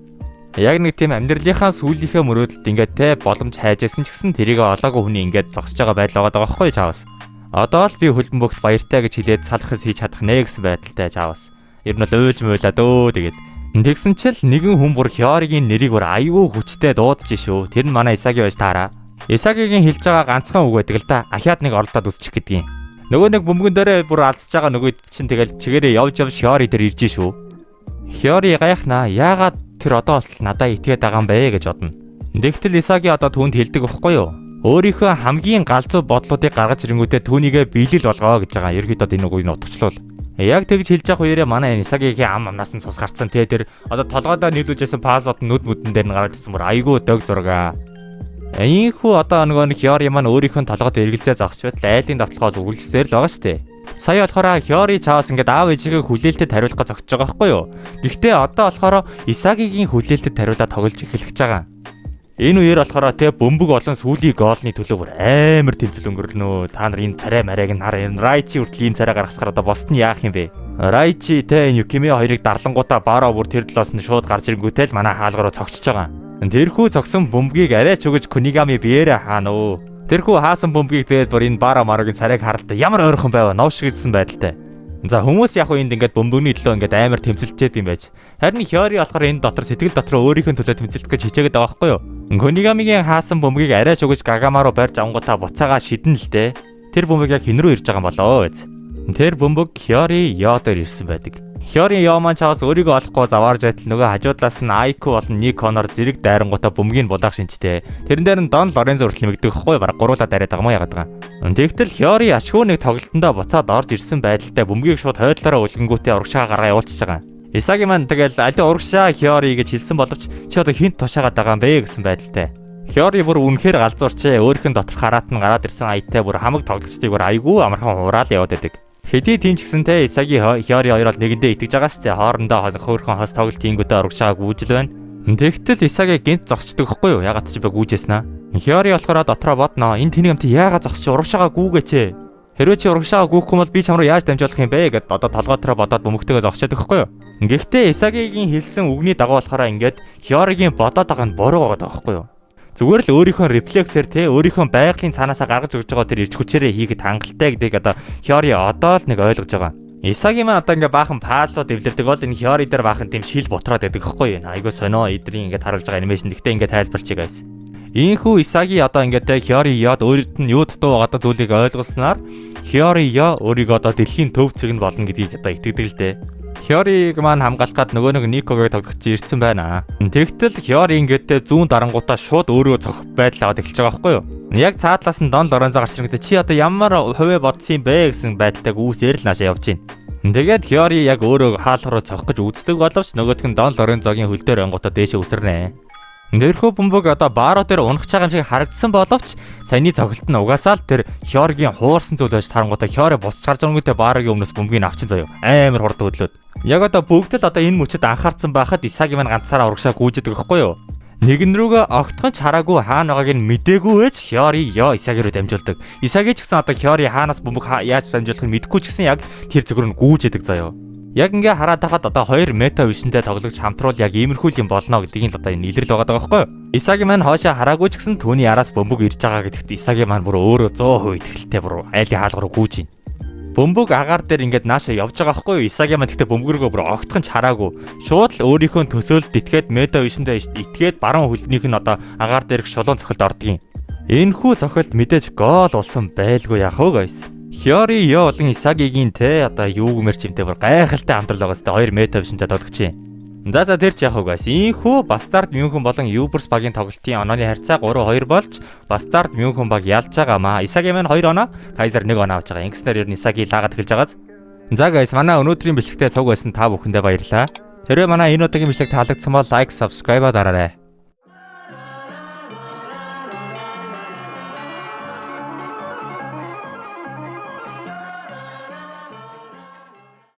Яг нэг тийм амьдралынхаа сүүлийнхээ мөрөөдөлд ингээд те боломж хайжсэн ч гэсэн тэрийг олоогүй хүний ингээд зогсож байгаа байдал байгаа байхгүй чаавас. Одоо л би хөлбөм бөгт баяртай гэж хэлээд салахс хийж чадах нэ гэсэн байдалтай чаавас. Ер нь л уйлж муулаа дөө тэгээд. Тэгсэн чил нэгэн хүн бүр Хиоригийн нэрийг бүр аюу хүчтэй дуудаж шүү. Тэр нь манай Исаги байж таараа. Исагигийн хэлж байгаа ганцхан үг байдаг л да. Ахиад нэг орлоод үсчих гэдгийг. Нөгөө нэг бөмбөгөн дээрээ бүр алдчихж байгаа нөгөө чинь тэгэл чигээрээ явж Хиори дээр ирж шүү. Хиори гайхнаа. Яагаад тэр одоо болтол надаа итгээд байгаа юм бэ гэж бодно. Тэгтэл Исаги одоо түүнд хэлдэг байхгүй юу? Өөрийнхөө хамгийн галзуу бодлуудыг гаргаж ирэнгүүтээ түүнийгээ биелэл болгоо гэж байгаа. Ерөөдөө энэ үгийг утгачлуул. Яг тэгж хэлж явах үеэрээ манай Исагигийн ам амнаас нь цус гарцсан те тэр одоо толгойдоо нийлүүлжсэн пазлууд нүд мүдэн дээр нь гарч ирсэн бүр айгүй дог зураг. Ийхүү одоо нөгөө Хиори маань өөрийнхөө толгойд эргэлзээ зогсч байтал айлын давталгаа зүгэлжсээр л байгаа штэ. Сая болохоор Хиори чаас ингээд аав ээжигээ хүлээлтэд хариулах гэж зогсож байгаа байхгүй юу? Гэхдээ одоо болохоор Исагигийн хүлээлтэд хариулаад тоглож эхлэх гэж байгаа. Энэ үеэр болохоор те бөмбөг болон сүүлийн гоолны төлөө бүр амар тэмцэл өнгөрлөнөө. Та нар энэ царай марайг нь хар. Энэ Райчи хүртэл ийм царай гаргахаар одоо босд нь яах юм бэ? Райчи те энэ Юкими хоёрыг дарлангуудаа баараа бүр тэр талаас нь шууд гарч ирэнгүүтэл манай хаалгаруу цогцож байгаа. Тэрхүү цогсон бөмбөгийг арай ч өгөж Кунигами биеэрээ хаана өө. Тэрхүү хаасан бөмбөгийг тэгээд бүр энэ баараа марогийн царайг харалтаа ямар ойрхон байва новшигдсан байдалтай. За хүмүүс яг уу энд ингээд бөмбөгний төлөө ингээд амар тэмцэлчээд юм байж. Харин Хиори болохоор энэ дотор сэтгэл дотроо өөрийнхөө төлөө тэмцэлдэх гэж хичээгээд байгаа байхгүй юу? Кунигамигийн хаасан бөмбөгийг арай ч өгөж Гагама руу барьж авангуудаа буцаагаа шидэн л дээ. Тэр бөмбөг яг хэн рүү ирж байгаа юм болоо вэ? Тэр бөмбөг Хиори Ёо дээр ирсэн байдаг. Хиори Ёо маань чаас өөрийгөө олохгүй заваарж байтал нөгөө хажуудлаас нь Айку болон Никоноор зэрэг дайрангуудаа бөмбөгийг будаах шинжтэй. Тэрэн дээр нь Дон Лорензо хүртэл нэмэгдэх байхгүй баг гуруулаа дайраад байгаа юм яагаад байгаа. Тэгтэл Хиори ашгүй нэг тоглолтондоо буцаад орж ирсэн байдалтай бөмбөгийг шууд хойдлороо үлгэнгүүтээ урагшаа гаргаа явуулчихж байгаа. Исаги маань тэгэл аль урагшаа Хиори гэж хэлсэн боловч чи одоо хинт тушаагаад байгаа юм бэ гэсэн байдалтай. Хиори бүр үнэхээр галзуурчээ өөрхөн дотор хараат нь гараад ирсэн аятай бүр хамаг тоглолцтыг бүр айгүй амархан хураал яваад байдаг. Хэдий тийм ч гэсэн те Исаги Хиори хоёр бол нэгэндээ итгэж байгаа сте хоорондоо хөөрхөн хос тоглолт хийнгүүтээ урагшаа гүйжил байна. Тэгтэл Исаги гинт зогсчдөг байхгүй юу? Ягаад ч би гүйжсэн аа. Хиори болохоор дотроо бодноо. Энэ тэний амт яагаад зогсч урагшаага гүйгээч. Хэрвээ чи урагшаага гүйхгүй бол би чам руу яаж дамжуулах юм бэ гэд одоо толгойтроо бодоод бөмбөгтэйгээ зогсчод байхгүй юу? Гэхдээ Исагигийн хэлсэн үгний дагуу болохоор ингээд Хиоригийн бодоод байгаа нь буруу байгаа байхгүй юу? Зүгээр л өөрийнхөө рефлексээр те өөрийнхөө байгалийн цаанаасаа гаргаж өгч байгаа тэр ирч хүчээрээ хийхэд хангалттай гэдгийг одоо Хиори одоо л нэг ойлгож байгаа. Исаги маань одоо ингээ баахан пазлууд эвлэрдэг бол энэ Хиори дээр баахан тийм шил бутраад байдаг хэвгүй юу? Айгуу сонио эдрийн ингээ харуулж байгаа анимашн гэхдээ ингээ тайлбарчих guys. Ийхүү Исаги одоо ингээ те Хиори Ёод өөрөд нь юу дутуу байгаа зүйлийг ойлгосноор Хиори Ёо өөрийгөө одоо дэлхийн төв цэг нь болно гэдгийг одоо итгэдэг л дээ. Хиориг маань хамгаалах гад нөгөө нэг Никогийг тоглож ирсэн байна. Тэгтэл Хиори ингээд зүүн дарангуудаа шууд өөрөө цогх байдал аваад эхэлж байгаа байхгүй юу? Яг цаадлаас нь Дон Лорензо гарч ирэхдээ чи одоо ямар хувиа бодсон юм бэ гэсэн байдалтай үүсээр л наашаа явж байна. Тэгээд Хиори яг өөрөө хаалх руу цогх гэж үздэг боловч нөгөөх нь Дон Лорензогийн хөл дээр онготоо дээшээ үсэрнэ. Нэрхүү бөмбөг одоо баароо дээр унах байгаа юм шиг харагдсан боловч саяны цогцолт нь угаасаа л тэр Хиоригийн хуурсан зүйл байж тарангуудаа Хиори буцаж гарч ирэнгүүтээ баарогийн өмнөөс бөмбөгийг авчин заяа. Амар хурд хөдлөөд. Яг одоо бүгд л одоо энэ мөчөд анхаарсан байхад Исаги маань ганцаараа урагшаа гүйжэдэг байхгүй юу? Нэгэн рүүгээ огтхон ч хараагүй хаана байгааг нь мдээгүй байж Хиори Ёо Исаги руу дамжуулдаг. Исаги ч гэсэн одоо Хиори хаанаас бөмбөг яаж дамжуулахыг мэдэхгүй ч гэсэн яг тэр зүгөр нь гүйжэдэг заяа. Яг ингээ хараад тахад одоо 2 мета вишнтэй тоглогч хамтруул яг иймэрхүү юм болно гэдгийг л одоо энэ илэрл байгаа даа байхгүй юу? Исаги маань хоошоо хараагүй ч гэсэн түүний араас бөмбөг ирж байгаа гэдэгт Исаги маань бүр өөрөө 100% итгэлтэй бүр айлын хаалга руу гүйж байна. Бөмбөг агаар дээр ингээд наашаа явж байгаа байхгүй юу? Исаги маань тэгтээ бөмбөгөргөө бүр огтхон ч хараагүй. Шууд л өөрийнхөө төсөөлд итгээд мета вишнтэй итгээд баруун хөлнийх нь одоо агаар дээрх шулуун цохилд ордгийн. Энэхүү цохилд мэдээж гол болсон байлгүй яах вэ guys? Хиори Ёо болон Исагигийн те одоо юу гэмэр чимтэй бүр гайхалтай хамтрал байгаа сте 2 мета вишнтэй тоглогч юм. За тэр ч яах вэ guys? Ийхүү Бастард Мюнхен болон Юберс багийн тоглолтын онооны харьцаа 3-2 болж Бастард Мюнхен баг ялж байгаамаа. Исаги маань 2 оноо, Кайзер 1 оноо авч байгаа. Ингэснээр ер нь Исаги лагаад эхэлж байгааз. За guys, манай өнөөдрийн бичлэгтээ цуг байсан та бүхэндээ баярлалаа. Тэрвээ манай энэ удаагийн бичлэг таалагдсан бол лайк, subscribe дараарай.